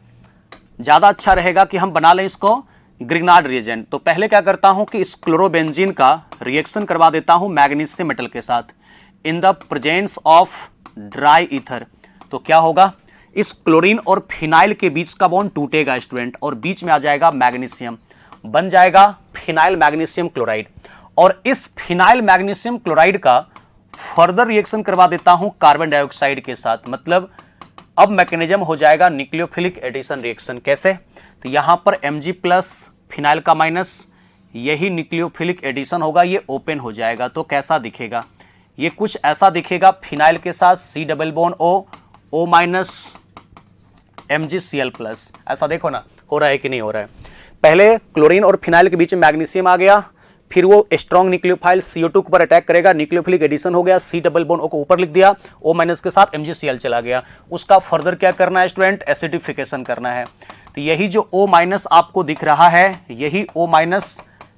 ज्यादा अच्छा रहेगा कि हम बना लें इसको ग्रिग्नार्ड रिएजेंट। तो पहले क्या करता हूं कि इस क्लोरोबेंजीन का रिएक्शन करवा देता हूं मैग्नीशियम मेटल के साथ in the presence of dry ether. तो क्या होगा, इस क्लोरीन और फिनाइल के बीच का बॉन्ड टूटेगा स्टूडेंट, और बीच में आ जाएगा मैग्नीशियम, बन जाएगा फिनाइल मैग्नीशियम क्लोराइड। और इस फिनाइल मैग्नीशियम क्लोराइड का फर्दर रिएक्शन करवा देता हूं कार्बन डाइऑक्साइड के साथ, मतलब अब मैकेनिज्म हो जाएगा न्यूक्लियोफिलिक एडिशन रिएक्शन। कैसे, तो यहां पर Mg+ फिनाइल का माइनस, यही न्यूक्लियोफिलिक एडिशन होगा, ये ओपन हो जाएगा। तो कैसा दिखेगा, ये कुछ ऐसा दिखेगा, फिनाइल के साथ C double bond O -MgCl+। ऐसा देखो ना, हो रहा है कि नहीं हो रहा है। पहले क्लोरीन और फिनाइल के बीच में मैग्नीशियम आ गया, फिर वो स्ट्रॉन्ग न्यूक्लियोफाइल CO2 के ऊपर अटैक करेगा, न्यूक्लियोफिलिक एडिशन हो गया, C डबल बॉन्ड O को ऊपर लिख दिया, O- के साथ MgCl चला गया। उसका फर्दर क्या करना है स्टूडेंट, एसिडिफिकेशन करना है। तो यही जो O- आपको दिख रहा है, यही O-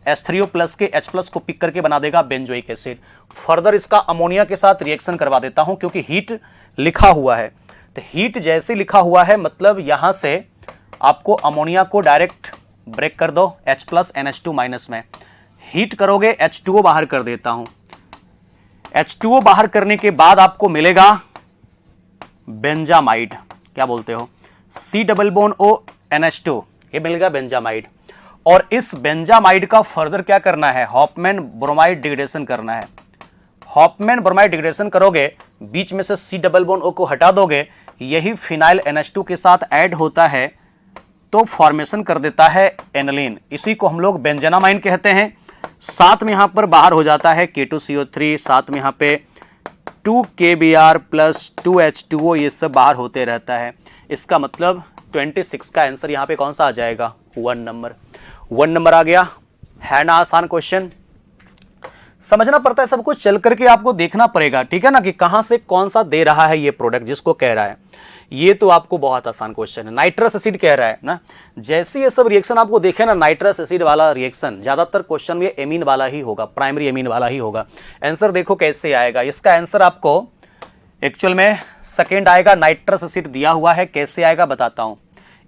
H3O+ के H+ को पिक करके बना देगा बेंजोइक एसिड। फर्दर इसका अमोनिया के साथ रिएक्शन करवा देता हूं, क्योंकि हीट लिखा हुआ है। तो हीट जैसे लिखा हुआ है मतलब यहां से आपको अमोनिया को डायरेक्ट ब्रेक कर दो H+ NH2- में, हीट करोगे H2O बाहर कर देता हूं। H2O बाहर करने के बाद आपको मिलेगा बेंजामाइड, क्या बोलते हो, C double bond O NH2, ये मिलेगा बेंजामाइड। और इस बेंजामाइड का फर्दर क्या करना है, हॉफमैन ब्रोमाइड डिग्रेडेशन करना है। हॉफमैन ब्रोमाइड डिग्रेडेशन करोगे, बीच में से C डबल बॉन्ड O को हटा दोगे, यही फिनाइल NH2 के साथ ऐड होता है तो फॉर्मेशन कर देता है एनिलीन, इसी को हम लोग बेंजेनामाइन कहते हैं। साथ में यहां पर बाहर हो जाता है K2CO3, साथ में यहां पे 2KBr प्लस 2H2O, ये सब बाहर होते रहता है। इसका मतलब 26 का आंसर यहां पे कौन सा आ जाएगा? 1 नंबर। 1 नंबर आ गया, है ना आसान क्वेश्चन। समझना पड़ता है सब कुछ, चल करके आपको देखना पड़ेगा, ठीक है ना, कि कहां से कौन सा दे रहा है ये प्रोडक्ट जिसको कह रहा है। ये तो आपको बहुत आसान क्वेश्चन है। नाइट्रस एसिड कह रहा है ना, जैसे ये सब रिएक्शन आपको देखे ना, नाइट्रस एसिड वाला रिएक्शन ज्यादातर क्वेश्चन में एमीन वाला ही होगा, प्राइमरी एमीन वाला ही होगा। आंसर देखो कैसे आएगा, इसका आंसर आपको एक्चुअल में सेकेंड आएगा। नाइट्रस एसिड दिया हुआ है, कैसे आएगा बताता हूं।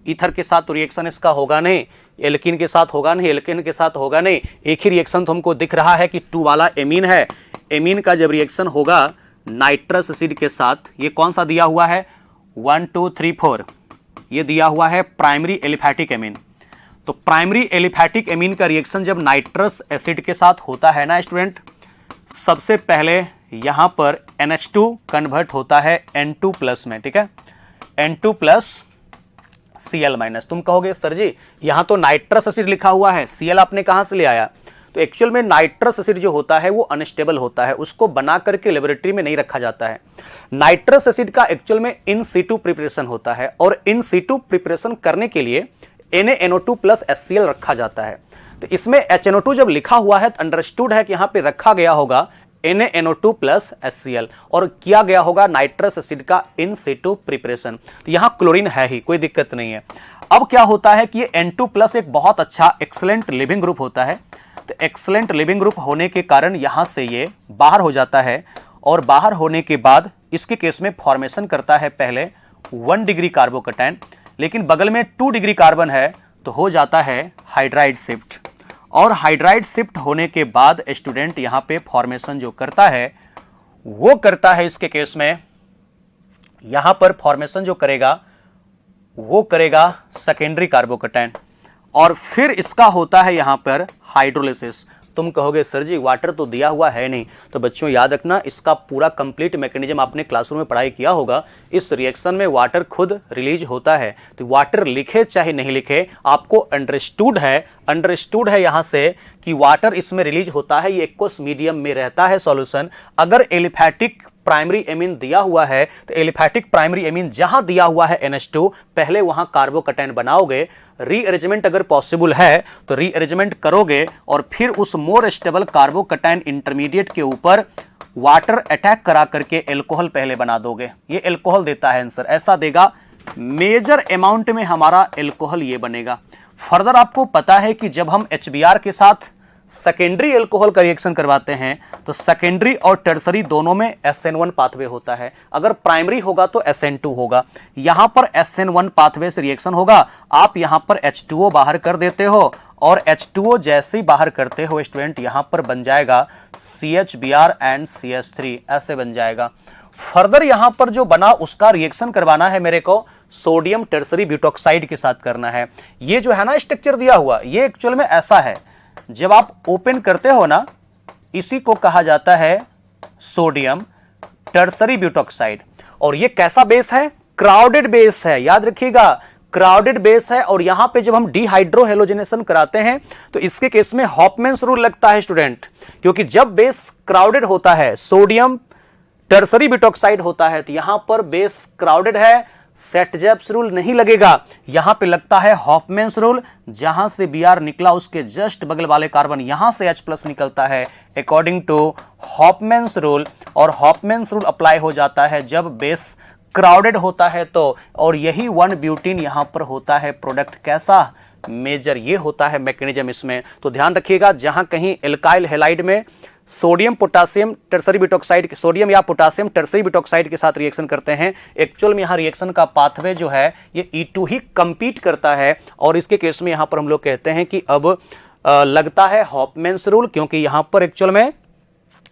ईथर के साथ तो रिएक्शन इसका होगा नहीं, एल्कीन के साथ होगा नहीं, एल्कीन के साथ होगा नहीं, एक ही रिएक्शन तो हमको दिख रहा है कि 2 वाला एमीन है। एमीन का जब रिएक्शन होगा नाइट्रस एसिड के साथ, ये कौन सा दिया हुआ है? 1 2 3 4, ये दिया हुआ है प्राइमरी एलिफैटिक एमीन। तो प्राइमरी एलिफैटिक एमीन का रिएक्शन जब नाइट्रस एसिड के साथ होता है ना स्टूडेंट, सबसे पहले यहां पर NH2 कन्वर्ट होता है N2 प्लस में, ठीक है, N2 प्लस Cl-। तुम कहोगे सर जी यहां तो नाइट्रस एसिड लिखा हुआ है, Cl आपने कहां से ले आया? तो एक्चुअल में नाइट्रस एसिड जो होता है वो अनस्टेबल होता है, उसको बना करके लेबोरेटरी में नहीं रखा जाता है। नाइट्रस एसिड का एक्चुअल में इन सीटू प्रिपरेशन होता है, और इन सीटू प्रिपरेशन करने के लिए NaNO2 प्लस HCl रखा जाता है। तो इसमें HNO2 जब लिखा हुआ है तो अंडरस्टूड है कि यहां पे रखा गया होगा NaNO2 प्लस HCl, और किया गया होगा नाइट्रस एसिड का इन सीटू प्रिपरेशन। तो यहां क्लोरीन है ही, कोई दिक्कत नहीं है। अब क्या होता है कि ये N2 प्लस एक बहुत अच्छा एक्सलेंट लिविंग ग्रुप होता है। तो एक्सलेंट लिविंग ग्रुप होने के कारण यहां से ये बाहर हो जाता है, और बाहर होने के बाद इसके केस में फॉर्मेशन करता है पहले 1 डिग्री कार्बोकैटायन, लेकिन बगल में 2 डिग्री कार्बन है तो हो जाता है हाइड्राइड शिफ्ट। और हाइड्राइड शिफ्ट होने के बाद स्टूडेंट यहां पे फॉर्मेशन जो करता है वो करता है, इसके केस में यहां पर फॉर्मेशन जो करेगा वो करेगा सेकेंडरी कार्बोकैटायन, और फिर इसका होता है यहां पर हाइड्रोलिसिस। तुम कहोगे सर जी वाटर तो दिया हुआ है नहीं, तो बच्चों याद रखना इसका पूरा कंप्लीट मैकेनिज्म आपने क्लासरूम में पढ़ाई किया होगा। इस रिएक्शन में वाटर खुद रिलीज होता है, तो वाटर लिखे चाहे नहीं लिखे आपको अंडरस्टूड है यहां से कि वाटर इसमें रिलीज होता है, ये एक्वस मीडियम में रहता है सॉल्यूशन। अगर एलिफैटिक प्राइमरी एमीन दिया हुआ है तो एलिफैटिक प्राइमरी एमीन जहां दिया हुआ है NH2, पहले वहां कार्बोकैटायन बनाओगे, रीअरेंजमेंट अगर पॉसिबल है तो रीअरेंजमेंट करोगे, और फिर उस मोर स्टेबल कार्बोकैटायन इंटरमीडिएट के ऊपर वाटर अटैक करा करके एल्कोहल पहले बना दोगे। ये एल्कोहल देता है आंसर, ऐसा देगा। मेजर अमाउंट में हमारा एल्कोहल ये बनेगा। फर्दर आपको पता है कि जब हम HBr के साथ सेकेंडरी एल्कोहल का रिएक्शन करवाते हैं तो सेकेंडरी और टर्सरी दोनों में SN1 पाथवे होता है। अगर प्राइमरी होगा तो SN2 होगा। यहां पर SN1 पाथवे से रिएक्शन होगा, आप यहां पर H2O बाहर कर देते हो, और H2O जैसे ही बाहर करते हो स्टूडेंट यहां पर बन जाएगा CHBr एंड CH3, ऐसे बन जाएगा। फर्दर यहां पर जो बना उसका रिएक्शन करवाना है मेरे को सोडियम टर्सरी ब्यूटॉक्साइड के साथ करना है। ये जो है ना स्ट्रक्चर दिया हुआ, ये एक्चुअल में ऐसा है, जब आप ओपन करते हो ना, इसी को कहा जाता है सोडियम टर्सरी ब्यूटॉक्साइड। और ये कैसा बेस है? क्राउडेड बेस है, याद रखिएगा क्राउडेड बेस है। और यहां पे जब हम डिहाइड्रो हेलोजनेशन कराते हैं तो इसके केस में हॉफमैन्स रूल लगता है स्टूडेंट, क्योंकि जब बेस क्राउडेड होता है, सोडियम टर्सरी ब्यूटॉक्साइड होता है, तो यहां पर बेस क्राउडेड है, सेट-जैप्स रूल नहीं लगेगा, यहां पे लगता है हॉफमैन्स रूल। जहां से Br निकला उसके जस्ट बगल वाले कार्बन यहां से H+ निकलता है अकॉर्डिंग टू हॉफमैन्स रूल, और हॉफमैन्स रूल अप्लाई हो जाता है जब बेस क्राउडेड होता है तो। और यही 1-ब्यूटीन यहां पर होता है प्रोडक्ट, कैसा? मेजर। ये होता है मैकेनिज्म इसमें। तो ध्यान रखिएगा, जहां कहीं एल्काइल हैलाइड में sodium potassium tertiary butoxide, sodium या पोटासियम टर्सरी ब्यूटॉक्साइड के साथ रिएक्शन करते हैं, एक्चुअल में यहां रिएक्शन का पाथवे जो है ये E2 ही कंपीट करता है। और इसके केस में यहां पर हम लोग कहते हैं कि अब लगता है हॉफमैन्स रूल, क्योंकि यहां पर एक्चुअल में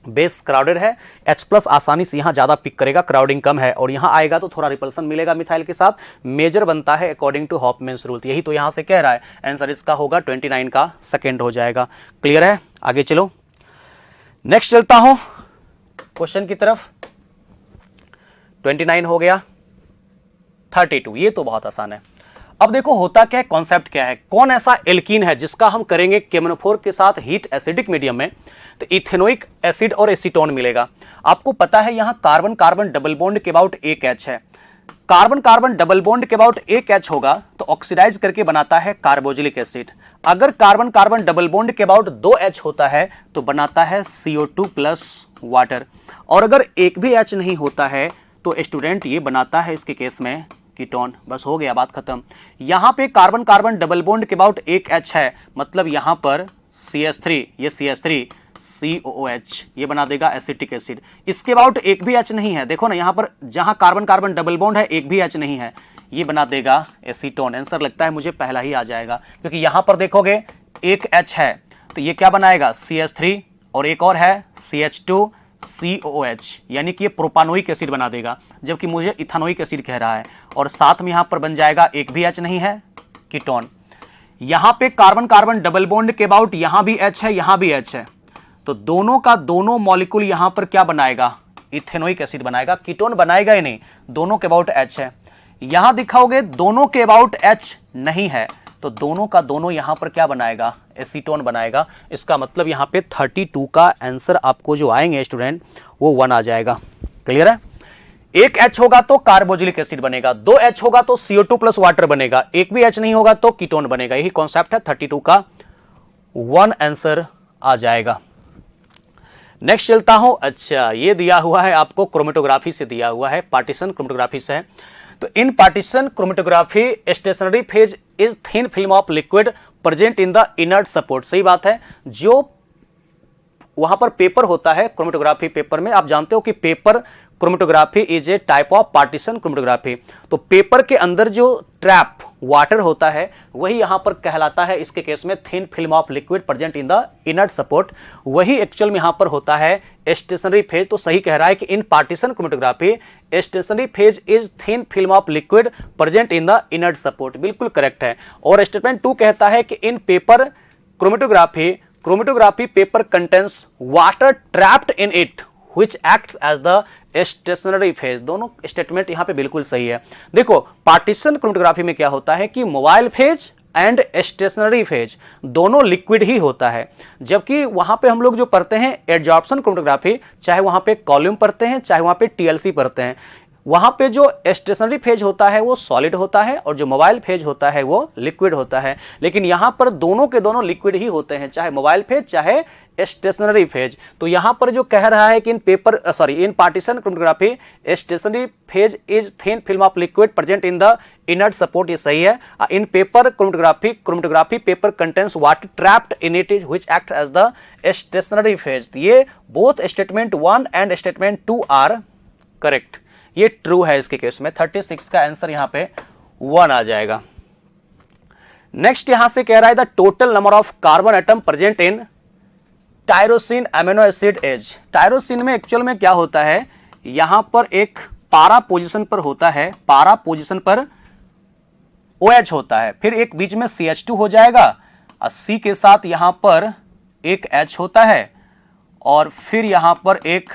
बेस क्राउडेड है, H+ आसानी से यहां ज्यादा पिक करेगा, क्राउडिंग कम है, और यहां आएगा तो थोड़ा रिपल्सन मिलेगा मिथाइल के साथ, मेजर बनता है अकॉर्डिंग टू हॉफमैन्स रूल। यही तो यहां से कह रहा है, आंसर इसका होगा 29 का सेकेंड हो जाएगा। क्लियर है? आगे चलो, नेक्स्ट चलता हूं क्वेश्चन की तरफ। 29 हो गया, 32, ये तो बहुत आसान है। अब देखो होता क्या है, कॉन्सेप्ट क्या है, कौन ऐसा एल्कीन है जिसका हम करेंगे केमनोफोर के साथ हीट एसिडिक मीडियम में तो इथेनोइक एसिड और एसीटोन मिलेगा। आपको पता है यहां कार्बन कार्बन डबल बॉन्ड के अबाउट एक H है, कार्बन कार्बन डबल बॉन्ड के अबाउट एक H होगा तो ऑक्सीडाइज करके बनाता है कार्बोजिलिक एसिड। अगर कार्बन कार्बन डबल बॉन्ड के अबाउट 2H होता है तो बनाता है CO2 प्लस वाटर। और अगर एक भी H नहीं होता है तो स्टूडेंट ये बनाता है इसके केस में कीटोन। बस हो गया, बात खत्म। यहां पे कार्बन कार्बन डबल बॉन्ड के अबाउट एक H है, मतलब यहां पर CH3, ये CH3 COOH ये बना देगा एसिटिक एसिड। इसके अबाउट एक भी H नहीं है, देखो ना यहां पर जहां कार्बन कार्बन डबल बॉन्ड है एक भी H नहीं है, ये बना देगा एसीटोन। आंसर लगता है मुझे पहला ही आ जाएगा, क्योंकि यहां पर देखोगे एक H है तो ये क्या बनाएगा CH3 और एक और है CH2 COOH, यानी कि ये प्रोपानोइक एसिड बना देगा, जबकि मुझे इथानोइक एसिड कह रहा है। और साथ में यहां पर बन जाएगा एक भी H नहीं है, कीटोन। यहां पे कार्बन कार्बन डबल बॉन्ड के अबाउट यहां भी H है, यहां भी H है, तो दोनों का दोनों मॉलिक्यूल यहां पर क्या बनाएगा, इथेनोइक एसिड बनाएगा, कीटोन बनाएगा ही नहीं, दोनों के अबाउट H है। यहां दिखाओगे दोनों के अबाउट H नहीं है तो दोनों का दोनों यहां पर क्या बनाएगा, एसीटोन बनाएगा। इसका मतलब यहां पे 32 का आंसर आपको जो आएंगे स्टूडेंट वो 1 आ जाएगा। क्लियर है? एक H होगा तो कार्बोजिलिक एसिड बनेगा, 2H होगा तो CO2 प्लस वाटर बनेगा, एक भी H नहीं होगा तो कीटोन बनेगा। यही कॉन्सेप्ट है, 32 का 1 आंसर आ जाएगा। नेक्स्ट चलता हूं। अच्छा, ये दिया हुआ है आपको क्रोमेटोग्राफी से दिया हुआ है, पार्टीशन क्रोमेटोग्राफी से है। तो in partition chromatography stationary phase is thin film of liquid present in the inert support. सही बात है, जो वहां पर पेपर होता है क्रोमेटोग्राफी पेपर में, आप जानते हो कि paper chromatography is a type of partition chromatography. तो पेपर के अंदर जो ट्रैप वाटर होता है वही यहां पर कहलाता है, इसके केस में thin film of liquid present in the inert support, वही एक्चुअल में यहां पर होता है स्टेशनरी फेज। तो सही कह रहा है कि in partition chromatography stationary phase is thin film of liquid present in the inert support, बिल्कुल करेक्ट है। और स्टेटमेंट 2 कहता है कि in paper chromatography paper contains water trapped in it which acts as the stationary phase. दोनों statement यहां पे बिल्कुल सही है। देखो पार्टीशन क्रोमेटोग्राफी में क्या होता है कि mobile phase and stationery phase दोनों लिक्विड ही होता है, जबकि वहां पे हम लोग जो पढ़ते हैं एडजॉर्प्शन क्रोमेटोग्राफी, चाहे वहां पे कॉल्यूम पढ़ते हैं चाहे वहां पे टीएलसी पढ़ते हैं, वहां पे जो स्टेशनरी फेज होता है वो सॉलिड होता है और जो मोबाइल फेज होता है वो लिक्विड होता है। लेकिन यहां पर दोनों के दोनों लिक्विड ही होते हैं, चाहे मोबाइल फेज चाहे स्टेशनरी फेज। तो यहां पर जो कह रहा है कि in partition chromatography stationary phase is thin film of liquid present in the inert support, ये सही है। In paper chromatography paper contains water trapped in it is which act as the stationary phase. ये both statement 1 and statement 2 are correct, ये true है इसके case में। 36 का answer यहां पे 1 आ जाएगा। नेक्स्ट यहां से कह रहा है the total number of carbon atom present in tyrosine amino acid as. Tyrosine में एक्चुअल में क्या होता है, यहां पर एक पारा पोजीशन पर होता है, पारा पोजीशन पर OH होता है, फिर एक बीच में CH2 हो जाएगा और C के साथ यहां पर एक H होता है और फिर यहां पर एक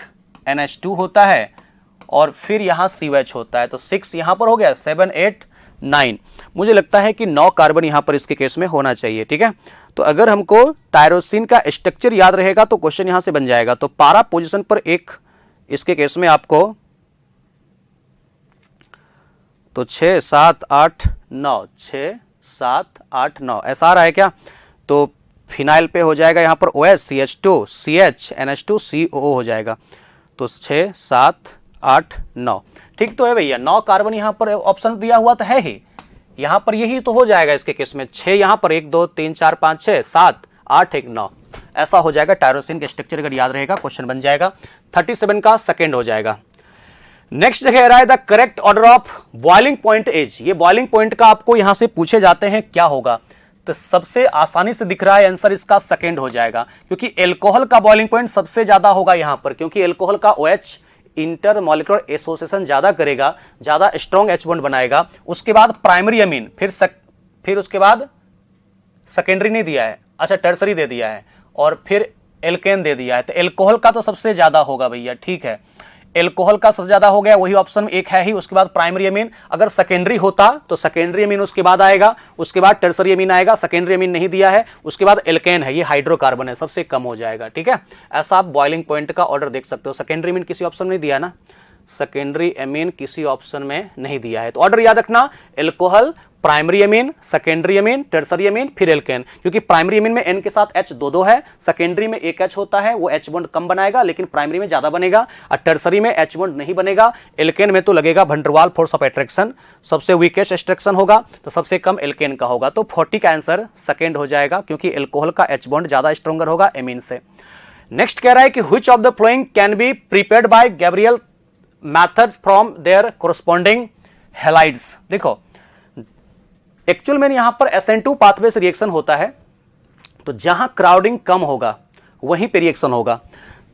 NH2 होता है और फिर यहां COH होता है। तो 6 यहां पर हो गया, 7 8 9, मुझे लगता है कि 9 कार्बन यहां पर इसके केस में होना चाहिए। ठीक है, तो अगर हमको टायरोसिन का स्ट्रक्चर याद रहेगा तो क्वेश्चन यहां से बन जाएगा। तो पारा पोजीशन पर एक, इसके केस में आपको तो 6 7 8 9, 6 7 8 9 ऐसा आ रहा है क्या? तो फिनाइल पे हो जाएगा यहां पर OH CH2 CH NH2 COO हो जाएगा। तो 6 7 8 9 ठीक तो है भैया। 9 कार्बन यहां पर ऑप्शन दिया हुआ तो है ही, यहां पर यही तो हो जाएगा इसके केस में। 6 यहां पर 1 2 3 4 5 6 7 8 1 9 ऐसा हो जाएगा। टायरोसिन का स्ट्रक्चर अगर याद रहेगा क्वेश्चन बन जाएगा। 37 का सेकंड हो जाएगा। नेक्स्ट कह रहा है the correct order of boiling point as. ये बॉइलिंग पॉइंट का आपको यहां से पूछे जाते हैं क्या होगा, तो सबसे आसानी से दिख रहा है आंसर इसका सेकंड हो जाएगा, क्योंकि एल्कोहल का बॉइलिंग पॉइंट सबसे ज्यादा होगा यहां पर, क्योंकि एल्कोहल का OH इंटरमॉलिक्यूलर एसोसिएशन ज्यादा करेगा, ज्यादा स्ट्रॉन्ग H बॉन्ड बनाएगा। उसके बाद प्राइमरी अमीन, फिर उसके बाद सेकेंडरी नहीं दिया है, अच्छा टर्सरी दे दिया है, और फिर एल्केन दे दिया है। तो एल्कोहल का तो सबसे ज्यादा होगा भैया। ठीक है, एल्कोहल का सबसे ज्यादा हो गया, वही ऑप्शन एक है ही, उसके बाद प्राइमरी अमीन। अगर सेकेंडरी होता तो सेकेंडरी अमीन उसके बाद आएगा, उसके बाद टर्सरी अमीन आएगा, सेकेंडरी अमीन नहीं दिया है, उसके बाद एल्केन है, ये हाइड्रोकार्बन है, सबसे कम हो जाएगा। ठीक है, ऐसा आप बॉइलिंग पॉइंट का ऑर्डर देख सकते हो। सेकेंडरी अमीन किसी ऑप्शन में दिया ना, सेकेंडरी अमीन किसी ऑप्शन में नहीं दिया है, तो ऑर्डर याद रखना, alcohol, primary amine, secondary amine, tertiary amine, फिर एल्केन। क्योंकि प्राइमरी अमीन में N के साथ H दो है, सेकेंडरी में एक H होता है, वो H बॉन्ड कम बनाएगा, लेकिन प्राइमरी में ज्यादा बनेगा, और टर्सरी में H बॉन्ड नहीं बनेगा। एल्केन में तो लगेगा van der Waal force of attraction, सबसे वीकेस्ट एट्रैक्शन होगा, तो सबसे कम एल्केन का होगा। तो 40 का आंसर सेकेंड हो जाएगा, क्योंकि एल्कोहल का H बॉन्ड ज्यादा स्ट्रॉन्गर होगा एमीन से। नेक्स्ट कह रहा है कि which of the following can be prepared by Gabriel method from their corresponding halides. देखो एक्चुअल में यहां पर SN2 पाथवे से रिएक्शन होता है, तो जहां क्राउडिंग कम होगा वहीं पे रिएक्शन होगा।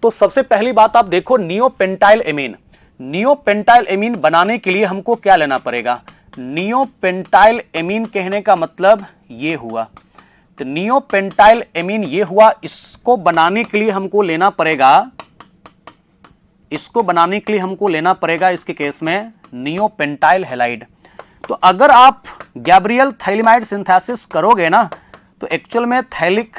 तो सबसे पहली बात आप देखो, नियोपेंटाइल एमीन, नियोपेंटाइल एमीन बनाने के लिए हमको क्या लेना पड़ेगा? नियोपेंटाइल एमीन कहने का मतलब ये हुआ, तो नियोपेंटाइल एमीन ये हुआ, इसको बनाने के लिए हमको लेना पड़ेगा, इसको बनाने के लिए हमको लेना पड़ेगा इसके केस में नियोपेंटाइल हैलाइड। तो अगर आप गैब्रियल थाइलिमाइड सिंथेसिस करोगे ना, तो एक्चुअल में थैलिक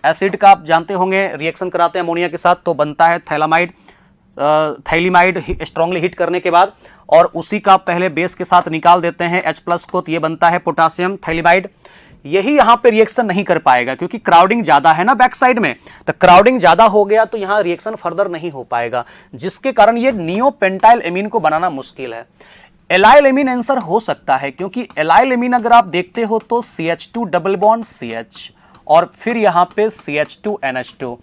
एसिड का आप जानते होंगे रिएक्शन कराते हैं अमोनिया के साथ, तो बनता है थैलामाइड, थाइलिमाइड स्ट्रांगली हीट करने के बाद, और उसी का पहले बेस के साथ निकाल देते हैं H+ को, तो ये बनता है पोटासियम थाइलिमाइड। यही यहां पे रिएक्शन नहीं कर पाएगा क्योंकि क्राउडिंग ज्यादा है ना बैक साइड में, तो क्राउडिंग ज्यादा हो गया तो यहां रिएक्शन फर्दर नहीं हो पाएगा, जिसके कारण ये नियोपेंटाइल एमीन को बनाना मुश्किल है। एलाइल एमीन आंसर हो सकता है, क्योंकि एलाइल एमीन अगर आप देखते हो तो CH2 डबल बॉन्ड CH और फिर यहां पे CH2NH2।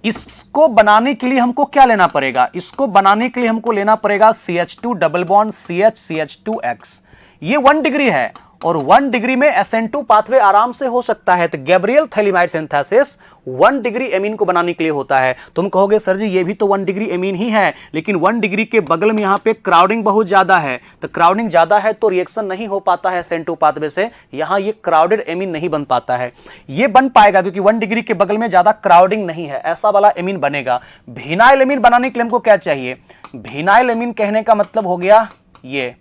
इसको बनाने के लिए हमको क्या लेना पड़ेगा? इसको बनाने के लिए हमको लेना पड़ेगा CH2 double bond CH CH2X। ये 1 डिग्री है, और 1 डिग्री में SN2 पाथवे आराम से हो सकता है। तो गैब्रियल थाइलिमाइड सिंथेसिस 1 डिग्री एमीन को बनाने के लिए होता है। तुम कहोगे सर जी ये भी तो 1 डिग्री एमीन ही है, लेकिन 1 डिग्री के बगल में यहां पे क्राउडिंग बहुत ज्यादा है, तो क्राउडिंग ज्यादा है तो रिएक्शन नहीं हो पाता है SN2 पाथवे से, यहां ये क्राउडेड एमीन नहीं बन पाता है। ये बन पाएगा क्योंकि 1 डिग्री के बगल में ज्यादा क्राउडिंग नहीं है, ऐसा वाला एमीन बनेगा। विनाइल एमीन बनाने के लिए हमको क्या चाहिए? विनाइल एमीन कहने का मतलब हो गया ये,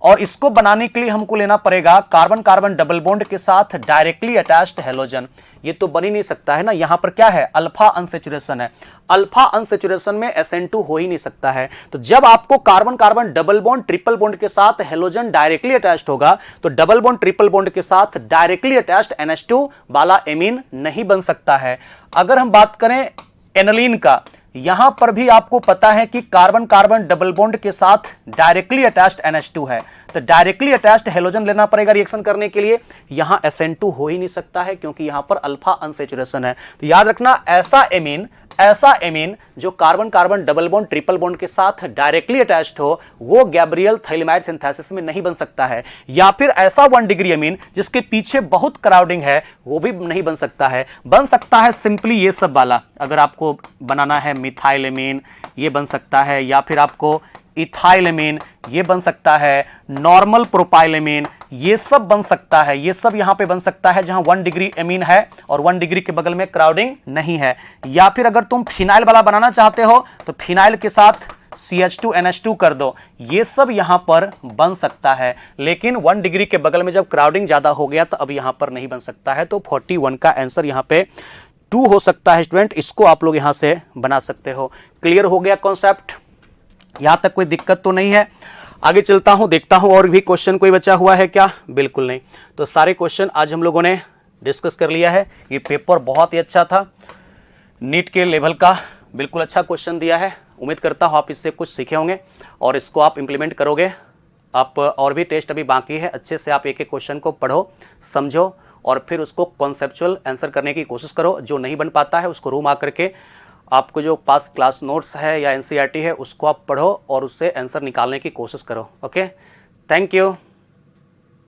और इसको बनाने के लिए हमको लेना पड़ेगा कार्बन कार्बन डबल बॉन्ड के साथ डायरेक्टली अटैच्ड हेलोजन। ये तो बन ही नहीं सकता है ना, यहां पर क्या है? अल्फा अनसैचुरेशन है, अल्फा अनसैचुरेशन में SN2 हो ही नहीं सकता है। तो जब आपको carbon carbon double bond triple bond के साथ हेलोजन डायरेक्टली अटैच्ड होगा, तो डबल बॉन्ड ट्रिपल बॉन्ड के साथ डायरेक्टली अटैच्ड NH2 वाला एमीन नहीं बन सकता है। अगर हम बात करें एनालिन का, यहां पर भी आपको पता है कि कार्बन कार्बन डबल बॉन्ड के साथ डायरेक्टली अटैच्ड NH2 है, तो डायरेक्टली अटैच्ड हेलोजन लेना पड़ेगा रिएक्शन करने के लिए। यहां SN2 हो ही नहीं सकता है क्योंकि यहां पर अल्फा अनसैचुरेशन है। तो याद रखना, ऐसा एमीन जो carbon carbon double bond triple bond के साथ डायरेक्टली अटैच्ड हो, वो गैब्रियल थाइलिमाइड सिंथेसिस में नहीं बन सकता है। या फिर ऐसा 1 डिग्री एमीन जिसके पीछे बहुत क्राउडिंग है, वो भी नहीं बन सकता है। बन सकता है सिंपली ये सब वाला, अगर आपको बनाना है मिथाइल एमीन ये बन सकता है, या फिर आपको इथाइल एमीन ये बन सकता है, नॉर्मल प्रोपाइल एमीन ये सब बन सकता है। ये सब यहां पे बन सकता है जहां 1 डिग्री एमीन है और 1 डिग्री के बगल में क्राउडिंग नहीं है। या फिर अगर तुम फिनाइल वाला बनाना चाहते हो तो फिनाइल के साथ CH2NH2 कर दो, ये सब यहां पर बन सकता है। लेकिन 1 डिग्री के बगल में जब क्राउडिंग ज्यादा हो गया तो अब यहां पर नहीं बन सकता है। तो 41 का आंसर यहां पे 2 हो सकता है स्टूडेंट, इसको आप लोग यहां से बना सकते हो। क्लियर हो गया कॉन्सेप्ट? यहां तक कोई दिक्कत तो नहीं है? आगे चलता हूं, देखता हूं और भी क्वेश्चन कोई बचा हुआ है क्या? बिल्कुल नहीं। तो सारे क्वेश्चन आज हम लोगों ने डिस्कस कर लिया है। ये पेपर बहुत ही अच्छा था, नीट के लेवल का बिल्कुल अच्छा क्वेश्चन दिया है। उम्मीद करता हूं आप इससे कुछ सीखे होंगे और इसको आप इंप्लीमेंट करोगे। आप और भी टेस्ट अभी बाकी है, अच्छे से आप एक एक क्वेश्चन को पढ़ो, समझो और फिर उसको कॉन्सेप्चुअल आंसर करने की कोशिश करो। जो नहीं बन पाता है उसको रूम आकर के आपको जो पास क्लास नोट्स है या NCERT है उसको आप पढ़ो और उससे आंसर निकालने की कोशिश करो। Okay, thank you.